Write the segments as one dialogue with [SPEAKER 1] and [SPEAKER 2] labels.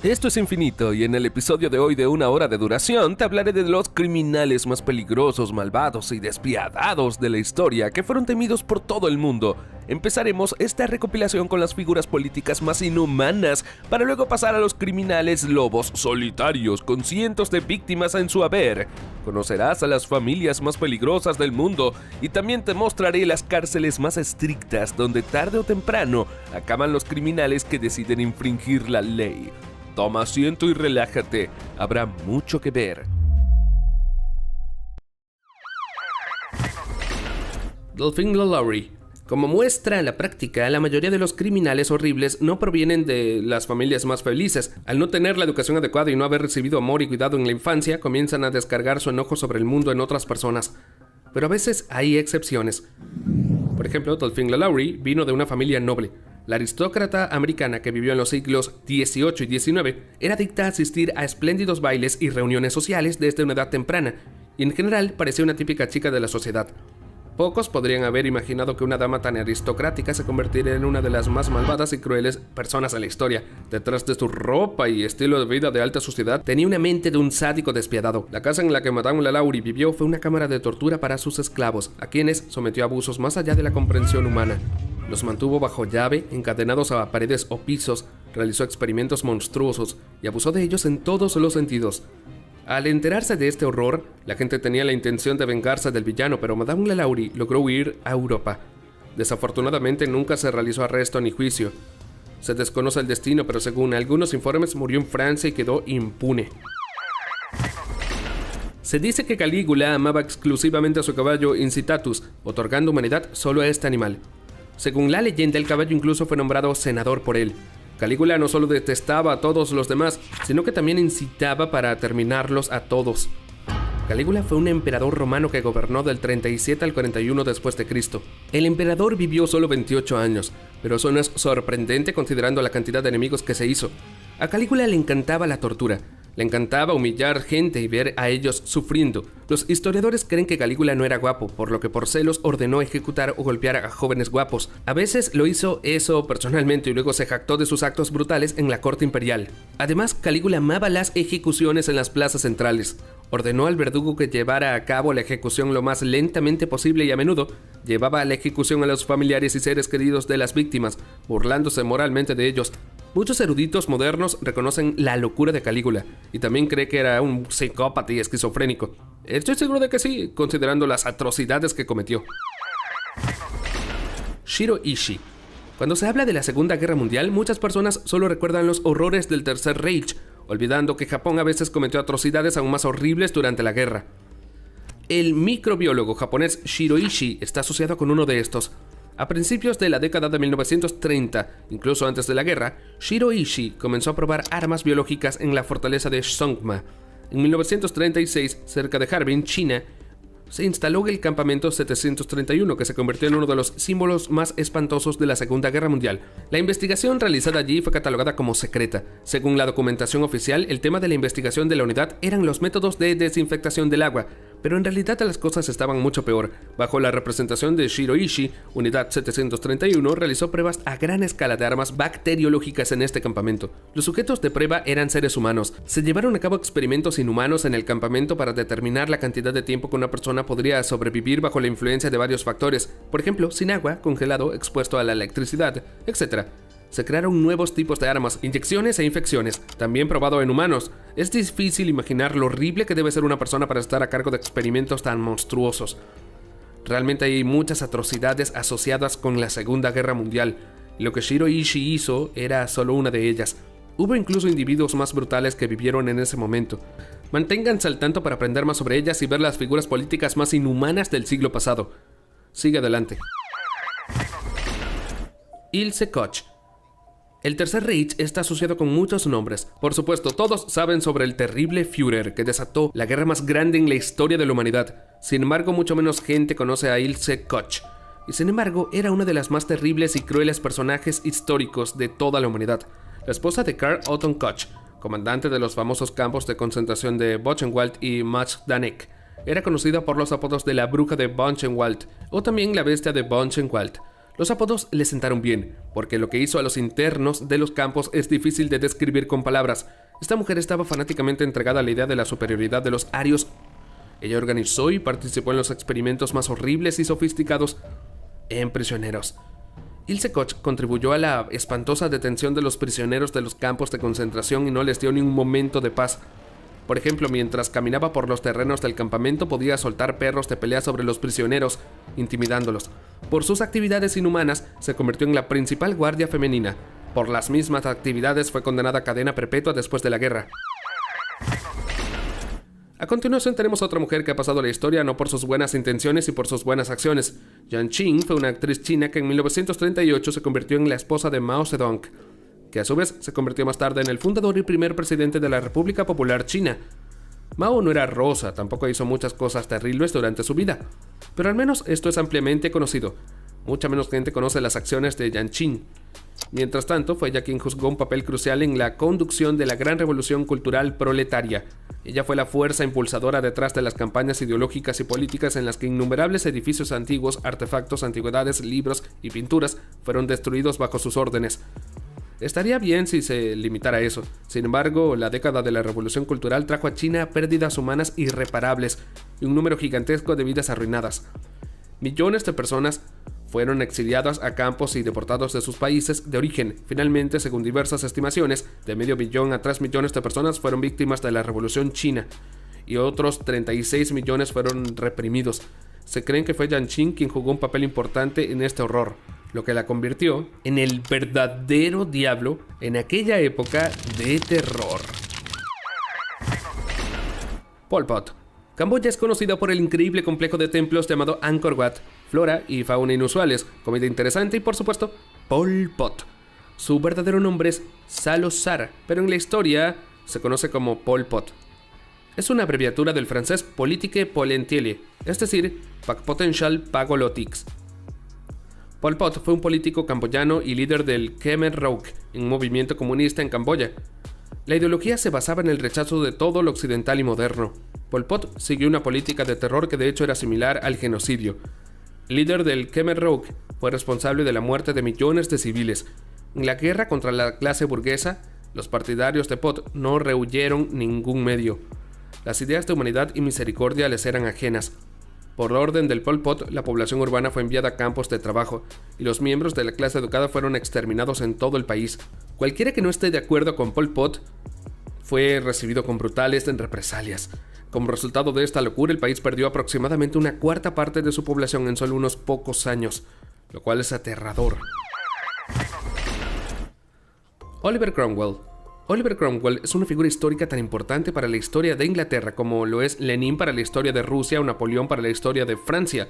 [SPEAKER 1] Esto es Infinito y en el episodio de hoy de 1 hora de duración te hablaré de los criminales más peligrosos, malvados y despiadados de la historia que fueron temidos por todo el mundo. Empezaremos esta recopilación con las figuras políticas más inhumanas para luego pasar a los criminales lobos solitarios con cientos de víctimas en su haber. Conocerás a las familias más peligrosas del mundo y también te mostraré las cárceles más estrictas donde tarde o temprano acaban los criminales que deciden infringir la ley. Toma asiento y relájate, habrá mucho que ver. Dolphin Lowry. Como muestra en la práctica, la mayoría de los criminales horribles no provienen de las familias más felices. Al no tener la educación adecuada y no haber recibido amor y cuidado en la infancia, comienzan a descargar su enojo sobre el mundo en otras personas. Pero a veces hay excepciones. Por ejemplo, Dolphin Lowry vino de una familia noble. La aristócrata americana que vivió en los siglos XVIII y XIX era adicta a asistir a espléndidos bailes y reuniones sociales desde una edad temprana, y en general parecía una típica chica de la sociedad. Pocos podrían haber imaginado que una dama tan aristocrática se convertiría en una de las más malvadas y crueles personas en la historia. Detrás de su ropa y estilo de vida de alta sociedad, tenía una mente de un sádico despiadado. La casa en la que Madame Lalaurie vivió fue una cámara de tortura para sus esclavos, a quienes sometió a abusos más allá de la comprensión humana. Los mantuvo bajo llave, encadenados a paredes o pisos, realizó experimentos monstruosos y abusó de ellos en todos los sentidos. Al enterarse de este horror, la gente tenía la intención de vengarse del villano, pero Madame Lalaurie logró huir a Europa. Desafortunadamente nunca se realizó arresto ni juicio. Se desconoce el destino, pero según algunos informes murió en Francia y quedó impune. Se dice que Calígula amaba exclusivamente a su caballo Incitatus, otorgando humanidad solo a este animal. Según la leyenda, el caballo incluso fue nombrado senador por él. Calígula no solo detestaba a todos los demás, sino que también incitaba para terminarlos a todos. Calígula fue un emperador romano que gobernó del 37 al 41 después de Cristo. El emperador vivió solo 28 años, pero eso no es sorprendente considerando la cantidad de enemigos que se hizo. A Calígula le encantaba la tortura. Le encantaba humillar gente y ver a ellos sufriendo. Los historiadores creen que Calígula no era guapo, por lo que por celos ordenó ejecutar o golpear a jóvenes guapos. A veces lo hizo eso personalmente y luego se jactó de sus actos brutales en la corte imperial. Además, Calígula amaba las ejecuciones en las plazas centrales. Ordenó al verdugo que llevara a cabo la ejecución lo más lentamente posible y a menudo llevaba a la ejecución a los familiares y seres queridos de las víctimas, burlándose moralmente de ellos. Muchos eruditos modernos reconocen la locura de Calígula y también creen que era un psicópata y esquizofrénico. Estoy seguro de que sí, considerando las atrocidades que cometió. Shiro Ishii. Cuando se habla de la Segunda Guerra Mundial, muchas personas solo recuerdan los horrores del Tercer Reich, olvidando que Japón a veces cometió atrocidades aún más horribles durante la guerra. El microbiólogo japonés Shiro Ishii está asociado con uno de estos. A principios de la década de 1930, incluso antes de la guerra, Shiro Ishii comenzó a probar armas biológicas en la fortaleza de Songma. En 1936, cerca de Harbin, China, se instaló el campamento 731, que se convirtió en uno de los símbolos más espantosos de la Segunda Guerra Mundial. La investigación realizada allí fue catalogada como secreta. Según la documentación oficial, el tema de la investigación de la unidad eran los métodos de desinfectación del agua, pero en realidad las cosas estaban mucho peor. Bajo la representación de Shiro Ishii, Unidad 731 realizó pruebas a gran escala de armas bacteriológicas en este campamento. Los sujetos de prueba eran seres humanos. Se llevaron a cabo experimentos inhumanos en el campamento para determinar la cantidad de tiempo que una persona podría sobrevivir bajo la influencia de varios factores, por ejemplo, sin agua, congelado, expuesto a la electricidad, etc. Se crearon nuevos tipos de armas, inyecciones e infecciones, también probado en humanos. Es difícil imaginar lo horrible que debe ser una persona para estar a cargo de experimentos tan monstruosos. Realmente hay muchas atrocidades asociadas con la Segunda Guerra Mundial, y lo que Shiro Ishii hizo era solo una de ellas. Hubo incluso individuos más brutales que vivieron en ese momento. Manténganse al tanto para aprender más sobre ellas y ver las figuras políticas más inhumanas del siglo pasado. Sigue adelante. Ilse Koch. El Tercer Reich está asociado con muchos nombres. Por supuesto, todos saben sobre el terrible Führer que desató la guerra más grande en la historia de la humanidad. Sin embargo, mucho menos gente conoce a Ilse Koch. Y sin embargo, era una de las más terribles y crueles personajes históricos de toda la humanidad. La esposa de Karl Otto Koch, comandante de los famosos campos de concentración de Buchenwald y Majdanek, era conocida por los apodos de la bruja de Buchenwald o también la bestia de Buchenwald. Los apodos le sentaron bien, porque lo que hizo a los internos de los campos es difícil de describir con palabras. Esta mujer estaba fanáticamente entregada a la idea de la superioridad de los arios. Ella organizó y participó en los experimentos más horribles y sofisticados en prisioneros. Ilse Koch contribuyó a la espantosa detención de los prisioneros de los campos de concentración y no les dio ni un momento de paz. Por ejemplo, mientras caminaba por los terrenos del campamento podía soltar perros de pelea sobre los prisioneros, intimidándolos. Por sus actividades inhumanas, se convirtió en la principal guardia femenina. Por las mismas actividades fue condenada a cadena perpetua después de la guerra. A continuación tenemos a otra mujer que ha pasado a la historia no por sus buenas intenciones y por sus buenas acciones. Jiang Qin fue una actriz china que en 1938 se convirtió en la esposa de Mao Zedong, que a su vez se convirtió más tarde en el fundador y primer presidente de la República Popular China. Mao no era rosa, tampoco hizo muchas cosas terribles durante su vida, pero al menos esto es ampliamente conocido. Mucha menos gente conoce las acciones de Jiang Qin. Mientras tanto, fue ella quien jugó un papel crucial en la conducción de la gran revolución cultural proletaria. Ella fue la fuerza impulsadora detrás de las campañas ideológicas y políticas en las que innumerables edificios antiguos, artefactos, antigüedades, libros y pinturas fueron destruidos bajo sus órdenes. Estaría bien si se limitara a eso. Sin embargo, la década de la revolución cultural trajo a China pérdidas humanas irreparables y un número gigantesco de vidas arruinadas. Millones de personas fueron exiliadas a campos y deportados de sus países de origen. Finalmente, según diversas estimaciones, de 500 millones a 3 millones de personas fueron víctimas de la revolución china y otros 36 millones fueron reprimidos. Se creen que fue Jiang Qin quien jugó un papel importante en este horror, lo que la convirtió en el verdadero diablo en aquella época de terror. Pol Pot. Camboya es conocida por el increíble complejo de templos llamado Angkor Wat, flora y fauna inusuales, comida interesante y por supuesto, Pol Pot. Su verdadero nombre es Salosar, pero en la historia se conoce como Pol Pot. Es una abreviatura del francés Politique Polentielle, es decir, Pac Potential Pagolotix. Pol Pot fue un político camboyano y líder del Khmer Rouge, un movimiento comunista en Camboya. La ideología se basaba en el rechazo de todo lo occidental y moderno. Pol Pot siguió una política de terror que de hecho era similar al genocidio. El líder del Khmer Rouge fue responsable de la muerte de millones de civiles. En la guerra contra la clase burguesa, los partidarios de Pot no rehuyeron ningún medio. Las ideas de humanidad y misericordia les eran ajenas. Por orden del Pol Pot, la población urbana fue enviada a campos de trabajo y los miembros de la clase educada fueron exterminados en todo el país. Cualquiera que no esté de acuerdo con Pol Pot fue recibido con brutales represalias. Como resultado de esta locura, el país perdió aproximadamente una cuarta parte de su población en solo unos pocos años, lo cual es aterrador. Oliver Cromwell. Oliver Cromwell es una figura histórica tan importante para la historia de Inglaterra como lo es Lenin para la historia de Rusia o Napoleón para la historia de Francia.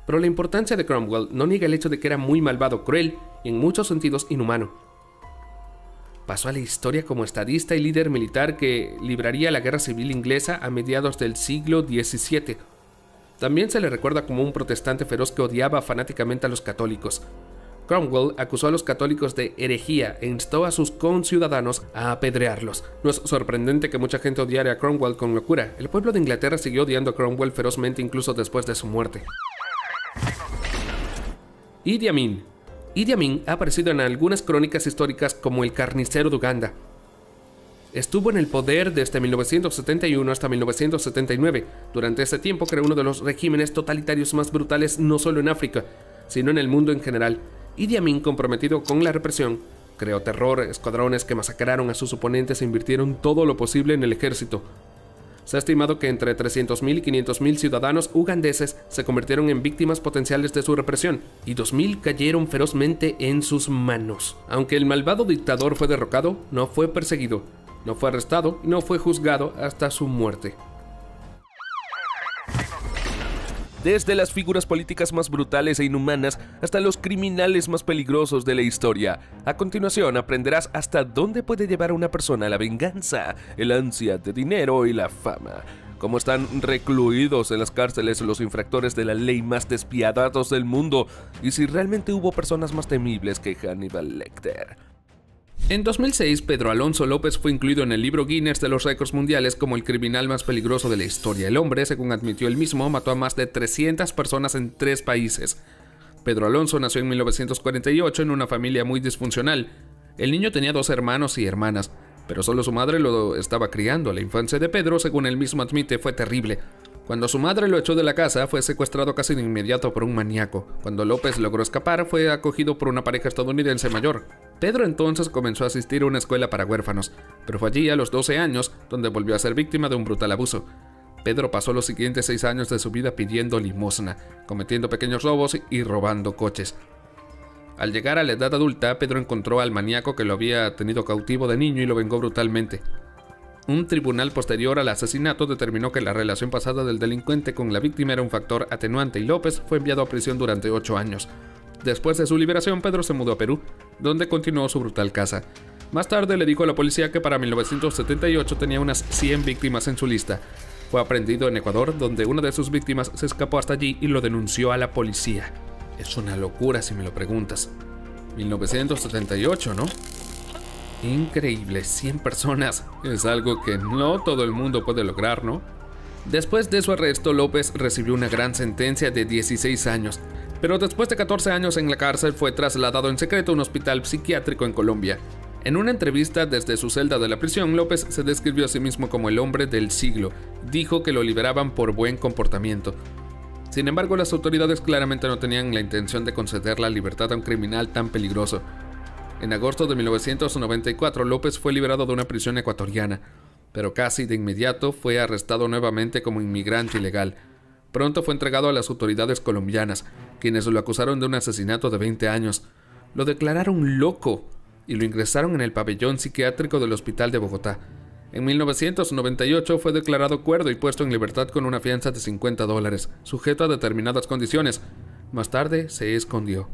[SPEAKER 1] Pero la importancia de Cromwell no niega el hecho de que era muy malvado, cruel y en muchos sentidos inhumano. Pasó a la historia como estadista y líder militar que libraría la guerra civil inglesa a mediados del siglo XVII. También se le recuerda como un protestante feroz que odiaba fanáticamente a los católicos. Cromwell acusó a los católicos de herejía e instó a sus conciudadanos a apedrearlos. No es sorprendente que mucha gente odiara a Cromwell con locura. El pueblo de Inglaterra siguió odiando a Cromwell ferozmente incluso después de su muerte. Idi Amin. Idi Amin ha aparecido en algunas crónicas históricas como el carnicero de Uganda. Estuvo en el poder desde 1971 hasta 1979. Durante ese tiempo creó uno de los regímenes totalitarios más brutales no solo en África, sino en el mundo en general. Idi Amin, comprometido con la represión, creó terror, escuadrones que masacraron a sus oponentes e invirtieron todo lo posible en el ejército. Se ha estimado que entre 300.000 y 500.000 ciudadanos ugandeses se convirtieron en víctimas potenciales de su represión, y 2.000 cayeron ferozmente en sus manos. Aunque el malvado dictador fue derrocado, no fue perseguido, no fue arrestado y no fue juzgado hasta su muerte. Desde las figuras políticas más brutales e inhumanas hasta los criminales más peligrosos de la historia. A continuación aprenderás hasta dónde puede llevar a una persona la venganza, el ansia de dinero y la fama. Cómo están recluidos en las cárceles los infractores de la ley más despiadados del mundo y si realmente hubo personas más temibles que Hannibal Lecter. En 2006, Pedro Alonso López fue incluido en el libro Guinness de los récords mundiales como el criminal más peligroso de la historia. El hombre, según admitió él mismo, mató a más de 300 personas en 3 países. Pedro Alonso nació en 1948 en una familia muy disfuncional. El niño tenía 2 hermanos y hermanas, pero solo su madre lo estaba criando. La infancia de Pedro, según él mismo admite, fue terrible. Cuando su madre lo echó de la casa, fue secuestrado casi de inmediato por un maníaco. Cuando López logró escapar, fue acogido por una pareja estadounidense mayor. Pedro entonces comenzó a asistir a una escuela para huérfanos, pero fue allí a los 12 años donde volvió a ser víctima de un brutal abuso. Pedro pasó los siguientes 6 años de su vida pidiendo limosna, cometiendo pequeños robos y robando coches. Al llegar a la edad adulta, Pedro encontró al maníaco que lo había tenido cautivo de niño y lo vengó brutalmente. Un tribunal posterior al asesinato determinó que la relación pasada del delincuente con la víctima era un factor atenuante y López fue enviado a prisión durante 8 años. Después de su liberación, Pedro se mudó a Perú, donde continuó su brutal caza. Más tarde le dijo a la policía que para 1978 tenía unas 100 víctimas en su lista. Fue aprehendido en Ecuador, donde una de sus víctimas se escapó hasta allí y lo denunció a la policía. Es una locura si me lo preguntas. 1978, ¿no? Increíble, 100 personas. Es algo que no todo el mundo puede lograr, ¿no? Después de su arresto, López recibió una gran sentencia de 16 años. Pero después de 14 años en la cárcel fue trasladado en secreto a un hospital psiquiátrico en Colombia. En una entrevista desde su celda de la prisión, López se describió a sí mismo como el hombre del siglo. Dijo que lo liberaban por buen comportamiento. Sin embargo, las autoridades claramente no tenían la intención de conceder la libertad a un criminal tan peligroso. En agosto de 1994, López fue liberado de una prisión ecuatoriana, pero casi de inmediato fue arrestado nuevamente como inmigrante ilegal. Pronto fue entregado a las autoridades colombianas, quienes lo acusaron de un asesinato de 20 años. Lo declararon loco y lo ingresaron en el pabellón psiquiátrico del Hospital de Bogotá. En 1998 fue declarado cuerdo y puesto en libertad con una fianza de $50, sujeto a determinadas condiciones. Más tarde se escondió.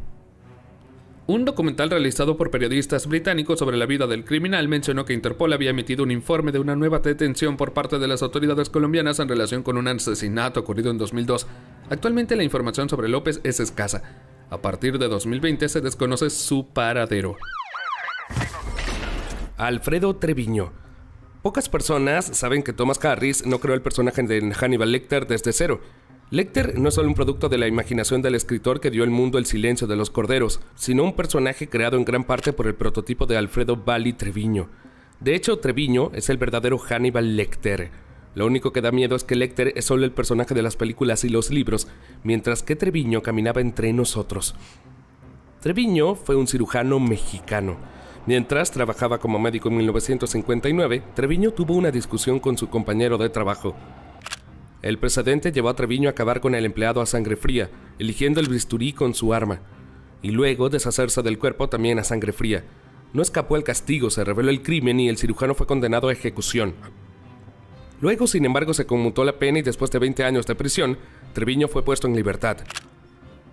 [SPEAKER 1] Un documental realizado por periodistas británicos sobre la vida del criminal mencionó que Interpol había emitido un informe de una nueva detención por parte de las autoridades colombianas en relación con un asesinato ocurrido en 2002. Actualmente la información sobre López es escasa. A partir de 2020 se desconoce su paradero.
[SPEAKER 2] Alfredo Treviño. Pocas personas saben que Thomas Harris no creó el personaje de Hannibal Lecter desde cero. Lecter no es solo un producto de la imaginación del escritor que dio al mundo El silencio de los corderos, sino un personaje creado en gran parte por el prototipo de Alfredo Bali Treviño. De hecho, Treviño es el verdadero Hannibal Lecter. Lo único que da miedo es que Lecter es solo el personaje de las películas y los libros, mientras que Treviño caminaba entre nosotros. Treviño fue un cirujano mexicano. Mientras trabajaba como médico en 1959, Treviño tuvo una discusión con su compañero de trabajo. El precedente llevó a Treviño a acabar con el empleado a sangre fría, eligiendo el bisturí con su arma, y luego deshacerse del cuerpo también a sangre fría. No escapó al castigo, se reveló el crimen y el cirujano fue condenado a ejecución. Luego, sin embargo, se conmutó la pena y después de 20 años de prisión, Treviño fue puesto en libertad.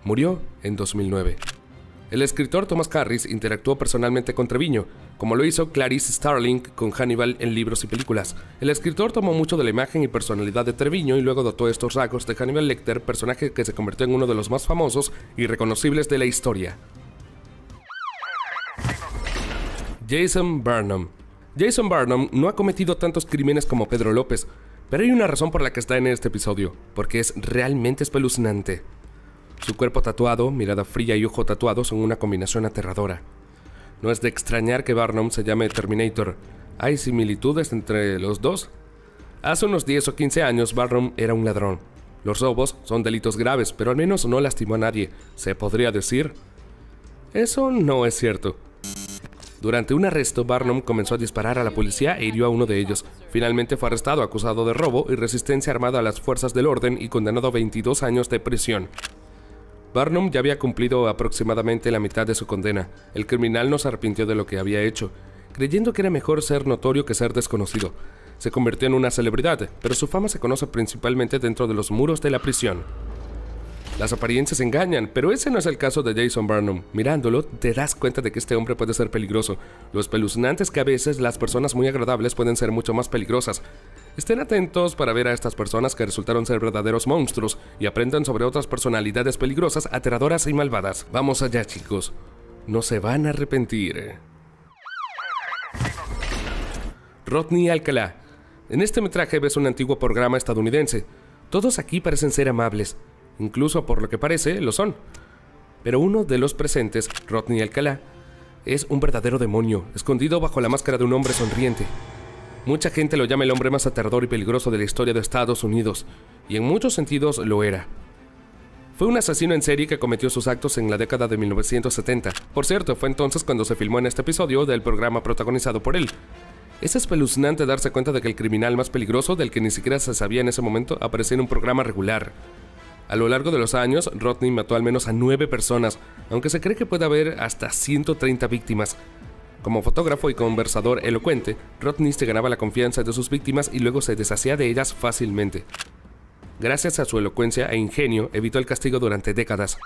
[SPEAKER 2] Murió en 2009. El escritor Thomas Harris interactuó personalmente con Treviño, como lo hizo Clarice Starling con Hannibal en libros y películas. El escritor tomó mucho de la imagen y personalidad de Treviño y luego dotó estos rasgos de Hannibal Lecter, personaje que se convirtió en uno de los más famosos y reconocibles de la historia. Jason Barnum. Jason Barnum no ha cometido tantos crímenes como Pedro López, pero hay una razón por la que está en este episodio, porque es realmente espeluznante. Su cuerpo tatuado, mirada fría y ojo tatuado son una combinación aterradora. No es de extrañar que Barnum se llame Terminator. ¿Hay similitudes entre los dos? Hace unos 10 o 15 años Barnum era un ladrón. Los robos son delitos graves, pero al menos no lastimó a nadie, se podría decir. Eso no es cierto. Durante un arresto, Barnum comenzó a disparar a la policía e hirió a uno de ellos. Finalmente fue arrestado acusado de robo y resistencia armada a las fuerzas del orden y condenado a 22 años de prisión. Barnum ya había cumplido aproximadamente la mitad de su condena. El criminal no se arrepintió de lo que había hecho, creyendo que era mejor ser notorio que ser desconocido. Se convirtió en una celebridad, pero su fama se conoce principalmente dentro de los muros de la prisión. Las apariencias engañan, pero ese no es el caso de Jason Barnum. Mirándolo, te das cuenta de que este hombre puede ser peligroso. Lo espeluznante es que a veces las personas muy agradables pueden ser mucho más peligrosas. Estén atentos para ver a estas personas que resultaron ser verdaderos monstruos y aprendan sobre otras personalidades peligrosas, aterradoras y malvadas. Vamos allá, chicos. No se van a arrepentir. Rodney Alcalá. En este metraje ves un antiguo programa estadounidense. Todos aquí parecen ser amables. Incluso por lo que parece, lo son. Pero uno de los presentes, Rodney Alcalá, es un verdadero demonio, escondido bajo la máscara de un hombre sonriente. Mucha gente lo llama el hombre más aterrador y peligroso de la historia de Estados Unidos, y en muchos sentidos lo era. Fue un asesino en serie que cometió sus actos en la década de 1970. Por cierto, fue entonces cuando se filmó en este episodio del programa protagonizado por él. Es espeluznante darse cuenta de que el criminal más peligroso, del que ni siquiera se sabía en ese momento, aparecía en un programa regular. A lo largo de los años, Rodney mató al menos a 9 personas, aunque se cree que puede haber hasta 130 víctimas. Como fotógrafo y conversador elocuente, Rodney se ganaba la confianza de sus víctimas y luego se deshacía de ellas fácilmente. Gracias a su elocuencia e ingenio, evitó el castigo durante décadas.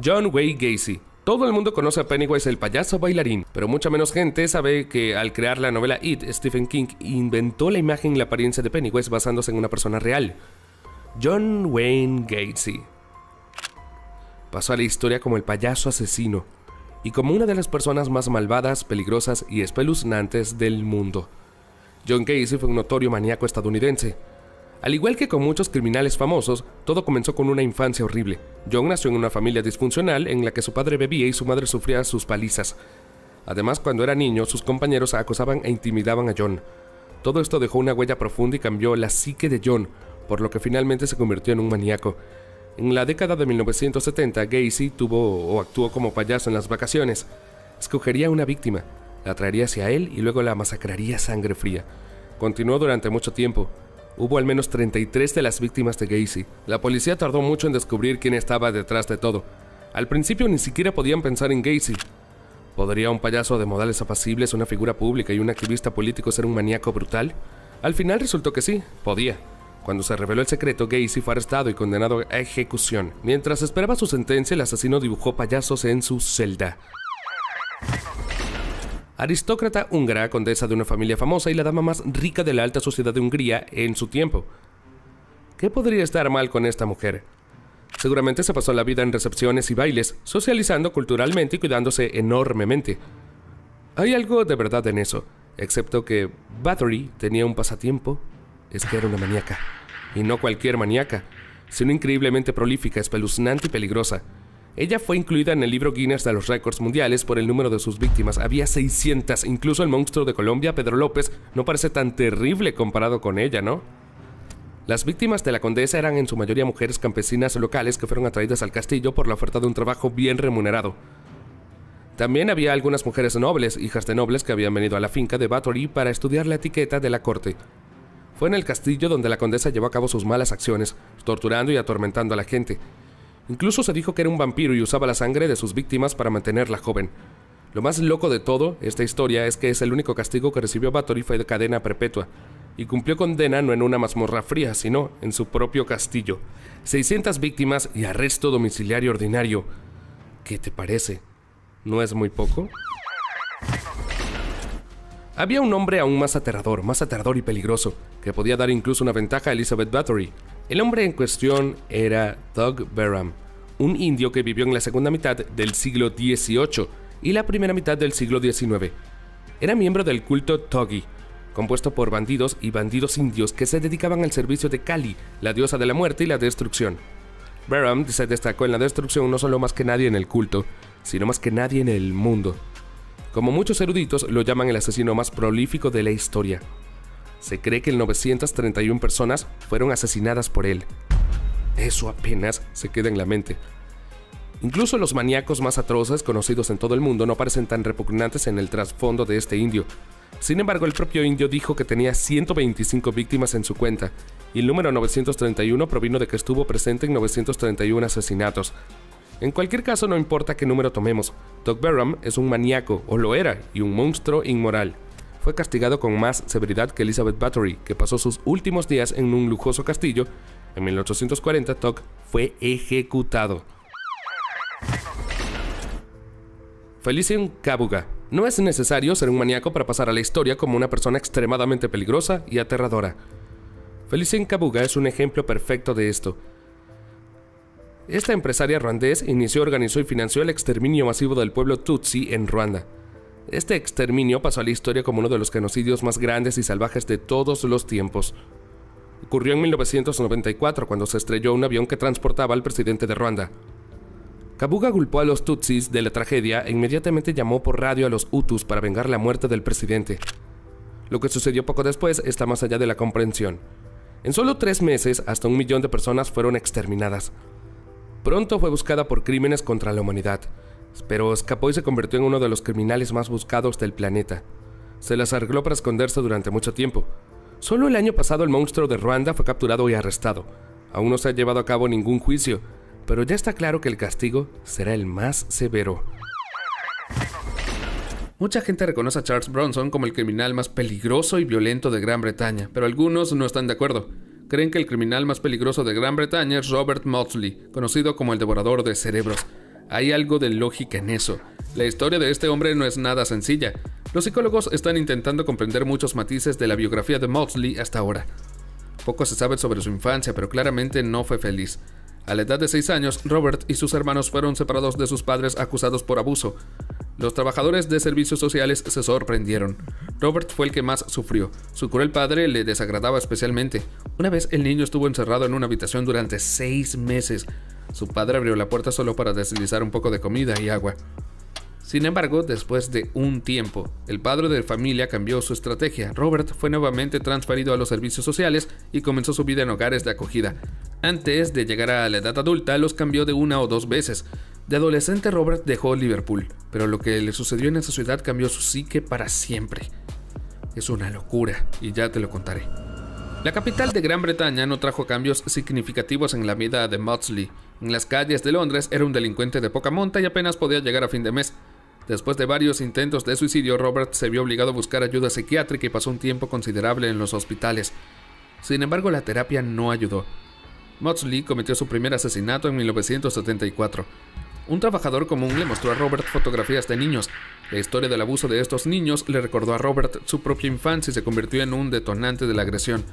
[SPEAKER 2] John Wayne Gacy. Todo el mundo conoce a Pennywise el payaso bailarín, pero mucha menos gente sabe que al crear la novela It, Stephen King inventó la imagen y la apariencia de Pennywise basándose en una persona real. John Wayne Gacy pasó a la historia como el payaso asesino y como una de las personas más malvadas, peligrosas y espeluznantes del mundo. John Gacy fue un notorio maníaco estadounidense. Al igual que con muchos criminales famosos, todo comenzó con una infancia horrible. John nació en una familia disfuncional en la que su padre bebía y su madre sufría sus palizas. Además, cuando era niño, sus compañeros acosaban e intimidaban a John. Todo esto dejó una huella profunda y cambió la psique de John, por lo que finalmente se convirtió en un maníaco. En la década de 1970, Gacy actuó como payaso en las vacaciones. Escogería una víctima, la traería hacia él y luego la masacraría a sangre fría. Continuó durante mucho tiempo. Hubo al menos 33 de las víctimas de Gacy. La policía tardó mucho en descubrir quién estaba detrás de todo. Al principio ni siquiera podían pensar en Gacy. ¿Podría un payaso de modales apacibles, una figura pública y un activista político ser un maníaco brutal? Al final resultó que sí, podía. Cuando se reveló el secreto, Gacy fue arrestado y condenado a ejecución. Mientras esperaba su sentencia, el asesino dibujó payasos en su celda. Aristócrata húngara, condesa de una familia famosa y la dama más rica de la alta sociedad de Hungría en su tiempo. ¿Qué podría estar mal con esta mujer? Seguramente se pasó la vida en recepciones y bailes, socializando culturalmente y cuidándose enormemente. Hay algo de verdad en eso, excepto que Bathory tenía un pasatiempo, es que era una maníaca. Y no cualquier maníaca, sino increíblemente prolífica, espeluznante y peligrosa. Ella fue incluida en el libro Guinness de los récords mundiales por el número de sus víctimas. Había 600, incluso el monstruo de Colombia, Pedro López, no parece tan terrible comparado con ella, ¿no? Las víctimas de la condesa eran en su mayoría mujeres campesinas locales que fueron atraídas al castillo por la oferta de un trabajo bien remunerado. También había algunas mujeres nobles, hijas de nobles que habían venido a la finca de Bathory para estudiar la etiqueta de la corte. Fue en el castillo donde la condesa llevó a cabo sus malas acciones, torturando y atormentando a la gente. Incluso se dijo que era un vampiro y usaba la sangre de sus víctimas para mantenerla joven. Lo más loco de todo esta historia es que el único castigo que recibió Bathory fue de cadena perpetua, y cumplió condena no en una mazmorra fría, sino en su propio castillo. 600 víctimas y arresto domiciliario ordinario. ¿Qué te parece? ¿No es muy poco? Había un hombre aún más aterrador y peligroso, que podía dar incluso una ventaja a Elizabeth Bathory. El hombre en cuestión era Doug Barham, un indio que vivió en la segunda mitad del siglo XVIII y la primera mitad del siglo XIX. Era miembro del culto Togi, compuesto por bandidos y bandidos indios que se dedicaban al servicio de Kali, la diosa de la muerte y la destrucción. Barham se destacó en la destrucción no solo más que nadie en el culto, sino más que nadie en el mundo. Como muchos eruditos, lo llaman el asesino más prolífico de la historia. Se cree que 931 personas fueron asesinadas por él. Eso apenas se queda en la mente. Incluso los maníacos más atroces conocidos en todo el mundo no parecen tan repugnantes en el trasfondo de este indio. Sin embargo, el propio indio dijo que tenía 125 víctimas en su cuenta, y el número 931 provino de que estuvo presente en 931 asesinatos. En cualquier caso, no importa qué número tomemos, Doug Barham es un maníaco, o lo era, y un monstruo inmoral. Fue castigado con más severidad que Elizabeth Bathory, que pasó sus últimos días en un lujoso castillo. En 1840, Doug fue ejecutado. Felicien Kabuga. No es necesario ser un maníaco para pasar a la historia como una persona extremadamente peligrosa y aterradora. Felicien Kabuga es un ejemplo perfecto de esto. Esta empresaria ruandés inició, organizó y financió el exterminio masivo del pueblo Tutsi en Ruanda. Este exterminio pasó a la historia como uno de los genocidios más grandes y salvajes de todos los tiempos. Ocurrió en 1994 cuando se estrelló un avión que transportaba al presidente de Ruanda. Kabuga culpó a los Tutsis de la tragedia e inmediatamente llamó por radio a los Hutus para vengar la muerte del presidente. Lo que sucedió poco después está más allá de la comprensión. En solo 3 meses, hasta 1 millón de personas fueron exterminadas. Pronto fue buscada por crímenes contra la humanidad, pero escapó y se convirtió en uno de los criminales más buscados del planeta. Se las arregló para esconderse durante mucho tiempo. Solo el año pasado el monstruo de Ruanda fue capturado y arrestado. Aún no se ha llevado a cabo ningún juicio, pero ya está claro que el castigo será el más severo.
[SPEAKER 1] Mucha gente reconoce a Charles Bronson como el criminal más peligroso y violento de Gran Bretaña, pero algunos no están de acuerdo. Creen que el criminal más peligroso de Gran Bretaña es Robert Maudsley, conocido como el devorador de cerebros. Hay algo de lógica en eso. La historia de este hombre no es nada sencilla. Los psicólogos están intentando comprender muchos matices de la biografía de Maudsley hasta ahora. Poco se sabe sobre su infancia, pero claramente no fue feliz. A la edad de 6 años, Robert y sus hermanos fueron separados de sus padres acusados por abuso. Los trabajadores de servicios sociales se sorprendieron. Robert fue el que más sufrió. Su cruel padre le desagradaba especialmente. Una vez el niño estuvo encerrado en una habitación durante 6 meses. Su padre abrió la puerta solo para deslizar un poco de comida y agua. Sin embargo, después de un tiempo, el padre de familia cambió su estrategia. Robert fue nuevamente transferido a los servicios sociales y comenzó su vida en hogares de acogida. Antes de llegar a la edad adulta, los cambió de 1 o 2 veces. De adolescente, Robert dejó Liverpool, pero lo que le sucedió en esa ciudad cambió su psique para siempre. Es una locura, y ya te lo contaré. La capital de Gran Bretaña no trajo cambios significativos en la vida de Maudsley. En las calles de Londres era un delincuente de poca monta y apenas podía llegar a fin de mes. Después de varios intentos de suicidio, Robert se vio obligado a buscar ayuda psiquiátrica y pasó un tiempo considerable en los hospitales. Sin embargo, la terapia no ayudó. Maudsley cometió su primer asesinato en 1974. Un trabajador común le mostró a Robert fotografías de niños. La historia del abuso de estos niños le recordó a Robert su propia infancia y se convirtió en un detonante de la agresión.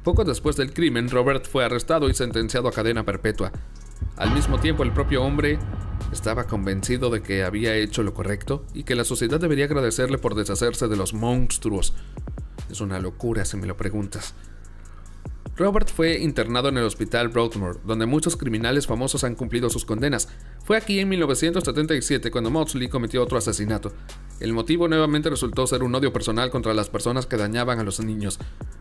[SPEAKER 1] Poco después del crimen, Robert fue arrestado y sentenciado a cadena perpetua. Al mismo tiempo, el propio hombre estaba convencido de que había hecho lo correcto y que la sociedad debería agradecerle por deshacerse de los monstruos. Es una locura si me lo preguntas. Robert fue internado en el hospital Broadmoor, donde muchos criminales famosos han cumplido sus condenas. Fue aquí en 1977 cuando Maudsley cometió otro asesinato. El motivo nuevamente resultó ser un odio personal contra las personas que dañaban a los niños.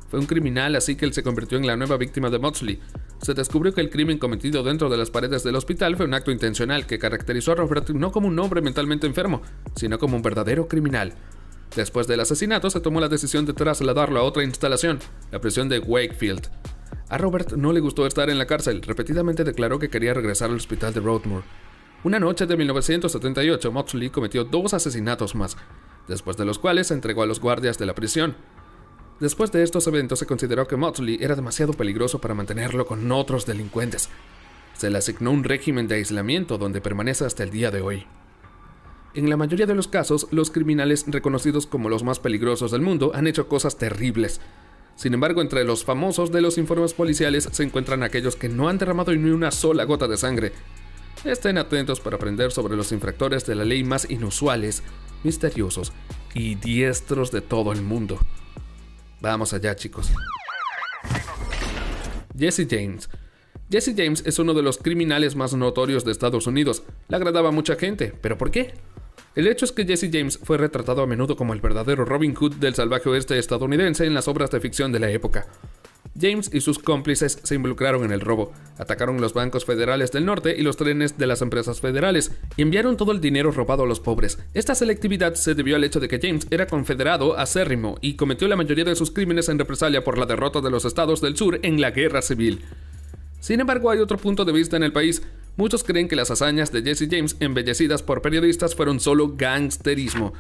[SPEAKER 1] Fue un criminal, así que él se convirtió en la nueva víctima de Maudsley. Se descubrió que el crimen cometido dentro de las paredes del hospital fue un acto intencional que caracterizó a Robert no como un hombre mentalmente enfermo, sino como un verdadero criminal. Después del asesinato, se tomó la decisión de trasladarlo a otra instalación, la prisión de Wakefield. A Robert no le gustó estar en la cárcel, repetidamente declaró que quería regresar al hospital de Broadmoor. Una noche de 1978, Maudsley cometió 2 asesinatos más, después de los cuales se entregó a los guardias de la prisión. Después de estos eventos, se consideró que Maudsley era demasiado peligroso para mantenerlo con otros delincuentes. Se le asignó un régimen de aislamiento donde permanece hasta el día de hoy. En la mayoría de los casos, los criminales reconocidos como los más peligrosos del mundo han hecho cosas terribles. Sin embargo, entre los famosos de los informes policiales se encuentran aquellos que no han derramado ni una sola gota de sangre. Estén atentos para aprender sobre los infractores de la ley más inusuales, misteriosos y diestros de todo el mundo. Vamos allá, chicos. Jesse James. Jesse James es uno de los criminales más notorios de Estados Unidos. Le agradaba a mucha gente, ¿pero por qué? El hecho es que Jesse James fue retratado a menudo como el verdadero Robin Hood del salvaje oeste estadounidense en las obras de ficción de la época. James y sus cómplices se involucraron en el robo, atacaron los bancos federales del norte y los trenes de las empresas federales, y enviaron todo el dinero robado a los pobres. Esta selectividad se debió al hecho de que James era confederado acérrimo y cometió la mayoría de sus crímenes en represalia por la derrota de los estados del sur en la guerra civil. Sin embargo, hay otro punto de vista en el país. Muchos creen que las hazañas de Jesse James, embellecidas por periodistas, fueron solo gangsterismo.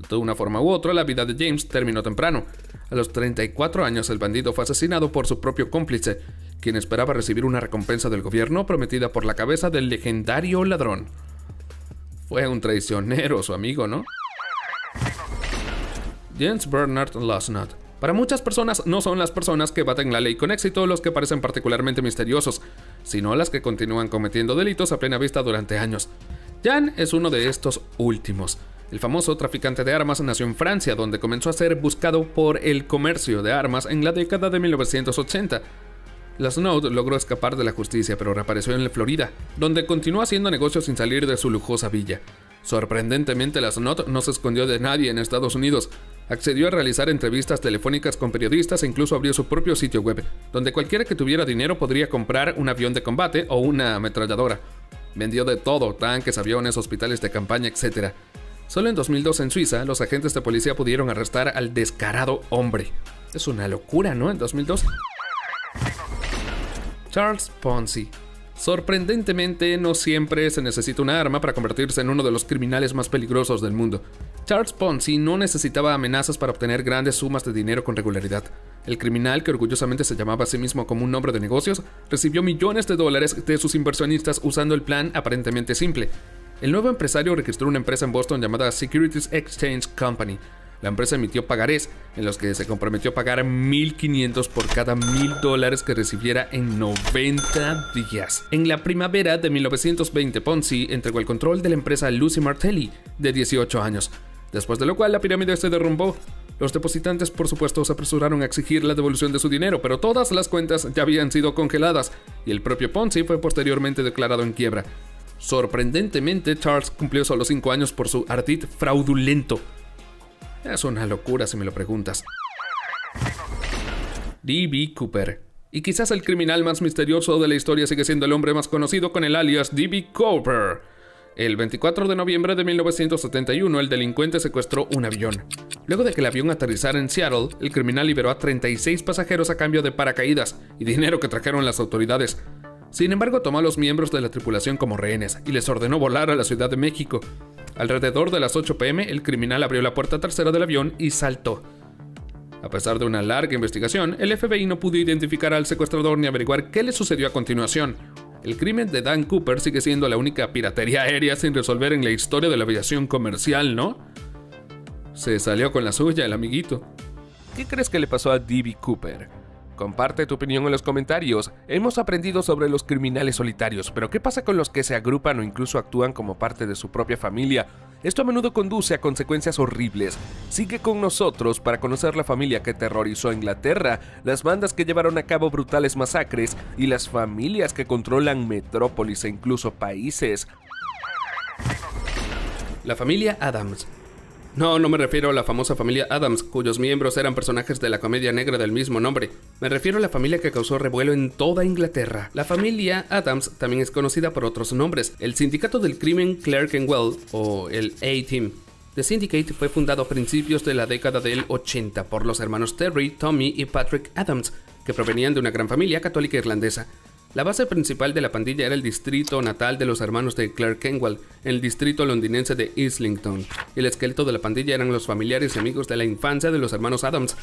[SPEAKER 1] De una forma u otra, la vida de James terminó temprano. A los 34 años, el bandido fue asesinado por su propio cómplice, quien esperaba recibir una recompensa del gobierno prometida por la cabeza del legendario ladrón. Fue un traicionero su amigo, ¿no? James Bernard Lasnat. Para muchas personas no son las personas que baten la ley con éxito los que parecen particularmente misteriosos, sino las que continúan cometiendo delitos a plena vista durante años. Jan es uno de estos últimos. El famoso traficante de armas nació en Francia, donde comenzó a ser buscado por el comercio de armas en la década de 1980. La Snow logró escapar de la justicia, pero reapareció en la Florida, donde continuó haciendo negocios sin salir de su lujosa villa. Sorprendentemente, la Snow no se escondió de nadie en Estados Unidos. Accedió a realizar entrevistas telefónicas con periodistas e incluso abrió su propio sitio web, donde cualquiera que tuviera dinero podría comprar un avión de combate o una ametralladora. Vendió de todo, tanques, aviones, hospitales de campaña, etc. Solo en 2002 en Suiza, los agentes de policía pudieron arrestar al descarado hombre. Es una locura, ¿no? En 2002. Charles Ponzi. Sorprendentemente, no siempre se necesita una arma para convertirse en uno de los criminales más peligrosos del mundo. Charles Ponzi no necesitaba amenazas para obtener grandes sumas de dinero con regularidad. El criminal, que orgullosamente se llamaba a sí mismo como un hombre de negocios, recibió millones de dólares de sus inversionistas usando el plan aparentemente simple. El nuevo empresario registró una empresa en Boston llamada Securities Exchange Company. La empresa emitió pagarés en los que se comprometió a pagar $1,500 por cada $1,000 que recibiera en 90 días. En la primavera de 1920, Ponzi entregó el control de la empresa a Lucy Martelli, de 18 años, después de lo cual la pirámide se derrumbó. Los depositantes, por supuesto, se apresuraron a exigir la devolución de su dinero, pero todas las cuentas ya habían sido congeladas y el propio Ponzi fue posteriormente declarado en quiebra. Sorprendentemente, Charles cumplió solo 5 años por su ardid fraudulento. Es una locura si me lo preguntas. D.B. Cooper. Y quizás el criminal más misterioso de la historia sigue siendo el hombre más conocido con el alias D.B. Cooper. El 24 de noviembre de 1971, el delincuente secuestró un avión. Luego de que el avión aterrizara en Seattle, el criminal liberó a 36 pasajeros a cambio de paracaídas y dinero que trajeron las autoridades. Sin embargo, tomó a los miembros de la tripulación como rehenes y les ordenó volar a la Ciudad de México. Alrededor de las 8 p.m., el criminal abrió la puerta trasera del avión y saltó. A pesar de una larga investigación, el FBI no pudo identificar al secuestrador ni averiguar qué le sucedió a continuación. El crimen de Dan Cooper sigue siendo la única piratería aérea sin resolver en la historia de la aviación comercial, ¿no? Se salió con la suya el amiguito.
[SPEAKER 2] ¿Qué crees que le pasó a D.B. Cooper? Comparte tu opinión en los comentarios. Hemos aprendido sobre los criminales solitarios, pero ¿qué pasa con los que se agrupan o incluso actúan como parte de su propia familia? Esto a menudo conduce a consecuencias horribles. Sigue con nosotros para conocer la familia que terrorizó a Inglaterra, las bandas que llevaron a cabo brutales masacres y las familias que controlan metrópolis e incluso países.
[SPEAKER 1] La familia Addams. No me refiero a la famosa familia Addams, cuyos miembros eran personajes de la comedia negra del mismo nombre. Me refiero a la familia que causó revuelo en toda Inglaterra. La familia Addams también es conocida por otros nombres. El Sindicato del Crimen Clerkenwell, o el A-Team. The Syndicate fue fundado a principios de la década del 80 por los hermanos Terry, Tommy y Patrick Addams, que provenían de una gran familia católica irlandesa. La base principal de la pandilla era el distrito natal de los hermanos de Clerkenwell, en el distrito londinense de Islington. El esqueleto de la pandilla eran los familiares y amigos de la infancia de los hermanos Addams.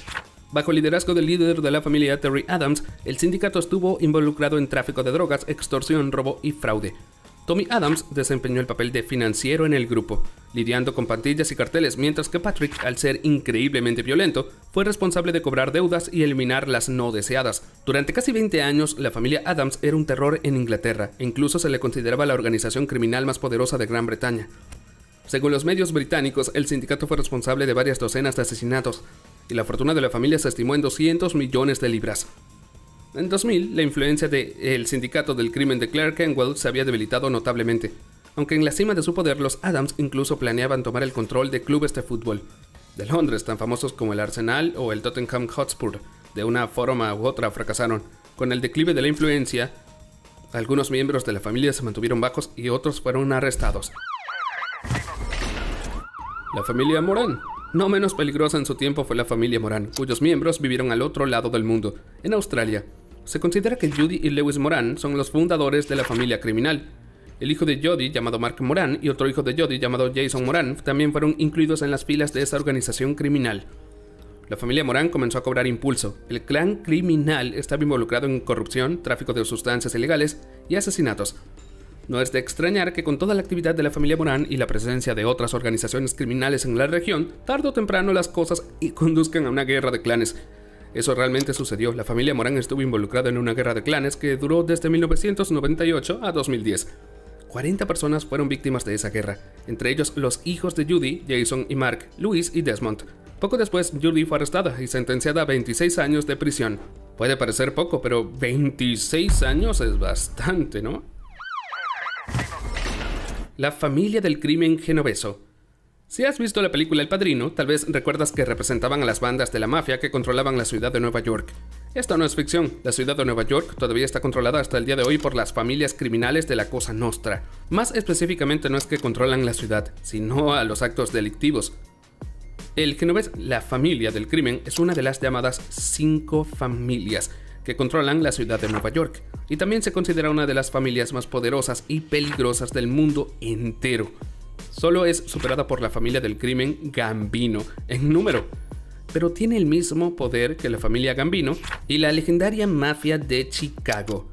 [SPEAKER 1] Bajo el liderazgo del líder de la familia, Terry Addams, el sindicato estuvo involucrado en tráfico de drogas, extorsión, robo y fraude. Tommy Addams desempeñó el papel de financiero en el grupo, lidiando con pandillas y carteles, mientras que Patrick, al ser increíblemente violento, fue responsable de cobrar deudas y eliminar las no deseadas. Durante casi 20 años, la familia Addams era un terror en Inglaterra, e incluso se le consideraba la organización criminal más poderosa de Gran Bretaña. Según los medios británicos, el sindicato fue responsable de varias docenas de asesinatos, y la fortuna de la familia se estimó en 200 millones de libras. En 2000, la influencia del sindicato del crimen de Clerkenwell se había debilitado notablemente, aunque en la cima de su poder los Addams incluso planeaban tomar el control de clubes de fútbol de Londres tan famosos como el Arsenal o el Tottenham Hotspur. De una forma u otra fracasaron. Con el declive de la influencia, algunos miembros de la familia se mantuvieron bajos y otros fueron arrestados. La familia Moran. No menos peligrosa en su tiempo fue la familia Moran, cuyos miembros vivieron al otro lado del mundo, en Australia. Se considera que Judy y Lewis Moran son los fundadores de la familia criminal. El hijo de Judy, llamado Mark Moran, y otro hijo de Judy, llamado Jason Moran, también fueron incluidos en las filas de esa organización criminal. La familia Moran comenzó a cobrar impulso. El clan criminal estaba involucrado en corrupción, tráfico de sustancias ilegales y asesinatos. No es de extrañar que con toda la actividad de la familia Moran y la presencia de otras organizaciones criminales en la región, tarde o temprano las cosas conduzcan a una guerra de clanes. Eso realmente sucedió. La familia Moran estuvo involucrada en una guerra de clanes que duró desde 1998 a 2010. 40 personas fueron víctimas de esa guerra, entre ellos los hijos de Judy, Jason y Mark, Louis y Desmond. Poco después, Judy fue arrestada y sentenciada a 26 años de prisión. Puede parecer poco, pero 26 años es bastante, ¿no? La familia del crimen genoveso. Si has visto la película El Padrino, tal vez recuerdas que representaban a las bandas de la mafia que controlaban la ciudad de Nueva York. Esto no es ficción, la ciudad de Nueva York todavía está controlada hasta el día de hoy por las familias criminales de la Cosa Nostra. Más específicamente no es que controlan la ciudad, sino a los actos delictivos. El genovés, la familia del crimen, es una de las llamadas 5 familias que controlan la ciudad de Nueva York, y también se considera una de las familias más poderosas y peligrosas del mundo entero. Solo es superada por la familia del crimen Gambino en número, pero tiene el mismo poder que la familia Gambino y la legendaria mafia de Chicago.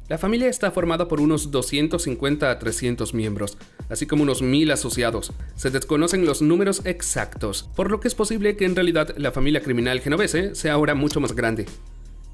[SPEAKER 1] La familia está formada por unos 250 a 300 miembros, así como unos 1000 asociados. Se desconocen los números exactos, por lo que es posible que en realidad la familia criminal genovese sea ahora mucho más grande.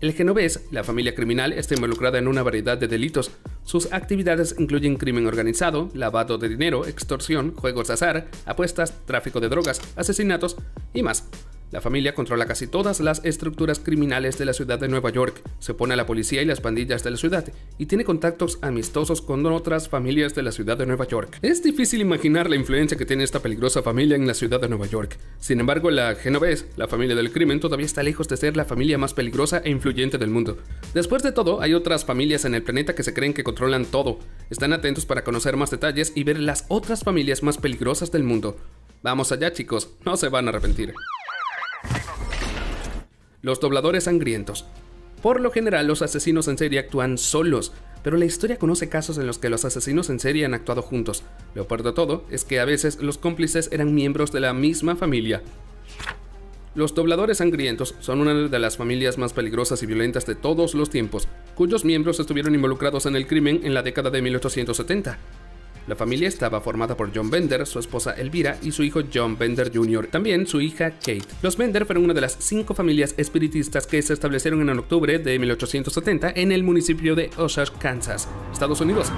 [SPEAKER 1] El genovés, la familia criminal, está involucrada en una variedad de delitos. Sus actividades incluyen crimen organizado, lavado de dinero, extorsión, juegos de azar, apuestas, tráfico de drogas, asesinatos y más. La familia controla casi todas las estructuras criminales de la ciudad de Nueva York, se opone a la policía y las pandillas de la ciudad, y tiene contactos amistosos con otras familias de la ciudad de Nueva York. Es difícil imaginar la influencia que tiene esta peligrosa familia en la ciudad de Nueva York. Sin embargo, la genovés, la familia del crimen, todavía está lejos de ser la familia más peligrosa e influyente del mundo. Después de todo, hay otras familias en el planeta que se creen que controlan todo. Están atentos para conocer más detalles y ver las otras familias más peligrosas del mundo. Vamos allá, chicos, no se van a arrepentir. Los dobladores sangrientos. Por lo general, los asesinos en serie actúan solos, pero la historia conoce casos en los que los asesinos en serie han actuado juntos. Lo peor de todo es que a veces los cómplices eran miembros de la misma familia. Los dobladores sangrientos son una de las familias más peligrosas y violentas de todos los tiempos, cuyos miembros estuvieron involucrados en el crimen en la década de 1870. La familia estaba formada por John Bender, su esposa Elvira y su hijo John Bender Jr., también su hija Kate. Los Bender fueron una de las 5 familias espiritistas que se establecieron en octubre de 1870 en el municipio de Osage, Kansas, Estados Unidos.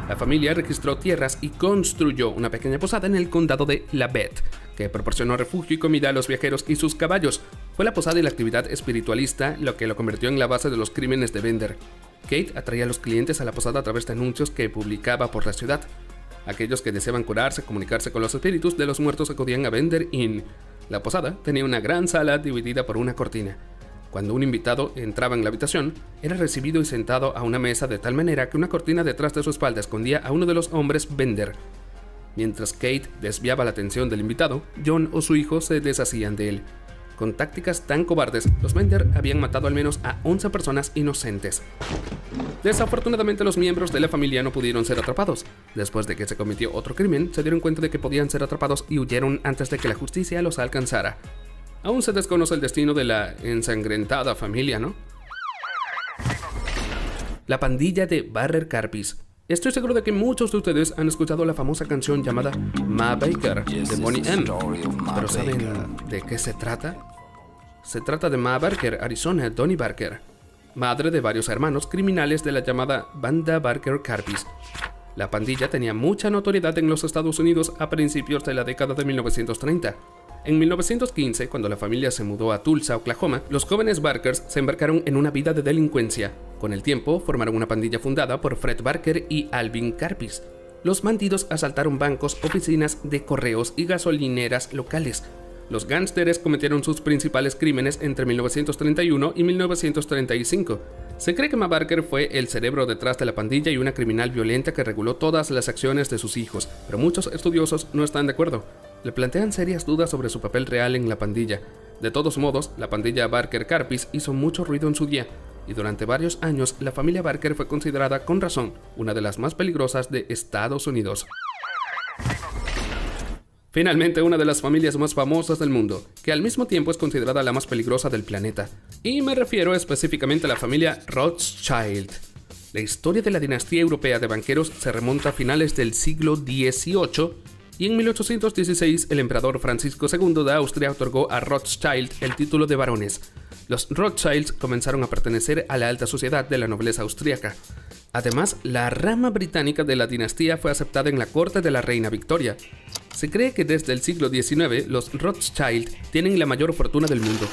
[SPEAKER 1] La familia registró tierras y construyó una pequeña posada en el condado de Labette, que proporcionó refugio y comida a los viajeros y sus caballos. Fue la posada y la actividad espiritualista lo que lo convirtió en la base de los crímenes de Bender. Kate atraía a los clientes a la posada a través de anuncios que publicaba por la ciudad. Aquellos que deseaban curarse, comunicarse con los espíritus de los muertos acudían a Bender Inn. La posada tenía una gran sala dividida por una cortina. Cuando un invitado entraba en la habitación, era recibido y sentado a una mesa de tal manera que una cortina detrás de su espalda escondía a uno de los hombres Bender. Mientras Kate desviaba la atención del invitado, John o su hijo se deshacían de él. Con tácticas tan cobardes, los Bender habían matado al menos a 11 personas inocentes. Desafortunadamente, los miembros de la familia no pudieron ser atrapados. Después de que se cometió otro crimen, se dieron cuenta de que podían ser atrapados y huyeron antes de que la justicia los alcanzara. Aún se desconoce el destino de la ensangrentada familia, ¿no? La pandilla de Barker Karpis. Estoy seguro de que muchos de ustedes han escuchado la famosa canción llamada Ma Baker de Boney M. ¿Pero saben de qué se trata? Se trata de Ma Barker, Arizona Donnie Barker, madre de varios hermanos criminales de la llamada Banda Barker Karpis. La pandilla tenía mucha notoriedad en los Estados Unidos a principios de la década de 1930. En 1915, cuando la familia se mudó a Tulsa, Oklahoma, los jóvenes Barkers se embarcaron en una vida de delincuencia. Con el tiempo, formaron una pandilla fundada por Fred Barker y Alvin Karpis. Los bandidos asaltaron bancos, oficinas de correos y gasolineras locales. Los gángsteres cometieron sus principales crímenes entre 1931 y 1935. Se cree que Ma Barker fue el cerebro detrás de la pandilla y una criminal violenta que reguló todas las acciones de sus hijos, pero muchos estudiosos no están de acuerdo. Le plantean serias dudas sobre su papel real en la pandilla. De todos modos, la pandilla Barker Karpis hizo mucho ruido en su día, y durante varios años la familia Barker fue considerada con razón una de las más peligrosas de Estados Unidos. Finalmente, una de las familias más famosas del mundo, que al mismo tiempo es considerada la más peligrosa del planeta. Y me refiero específicamente a la familia Rothschild. La historia de la dinastía europea de banqueros se remonta a finales del siglo XVIII, y en 1816 el emperador Francisco II de Austria otorgó a Rothschild el título de barones. Los Rothschilds comenzaron a pertenecer a la alta sociedad de la nobleza austríaca. Además, la rama británica de la dinastía fue aceptada en la corte de la reina Victoria. Se cree que desde el siglo XIX los Rothschild tienen la mayor fortuna del mundo.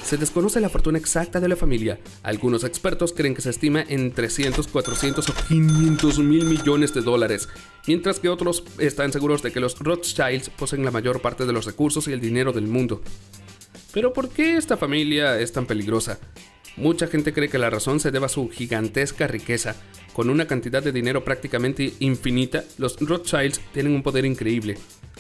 [SPEAKER 1] Se desconoce la fortuna exacta de la familia. Algunos expertos creen que se estima en 300, 400 o 500 mil millones de dólares, mientras que otros están seguros de que los Rothschilds poseen la mayor parte de los recursos y el dinero del mundo. Pero ¿por qué esta familia es tan peligrosa? Mucha gente cree que la razón se debe a su gigantesca riqueza. Con una cantidad de dinero prácticamente infinita, los Rothschilds tienen un poder increíble.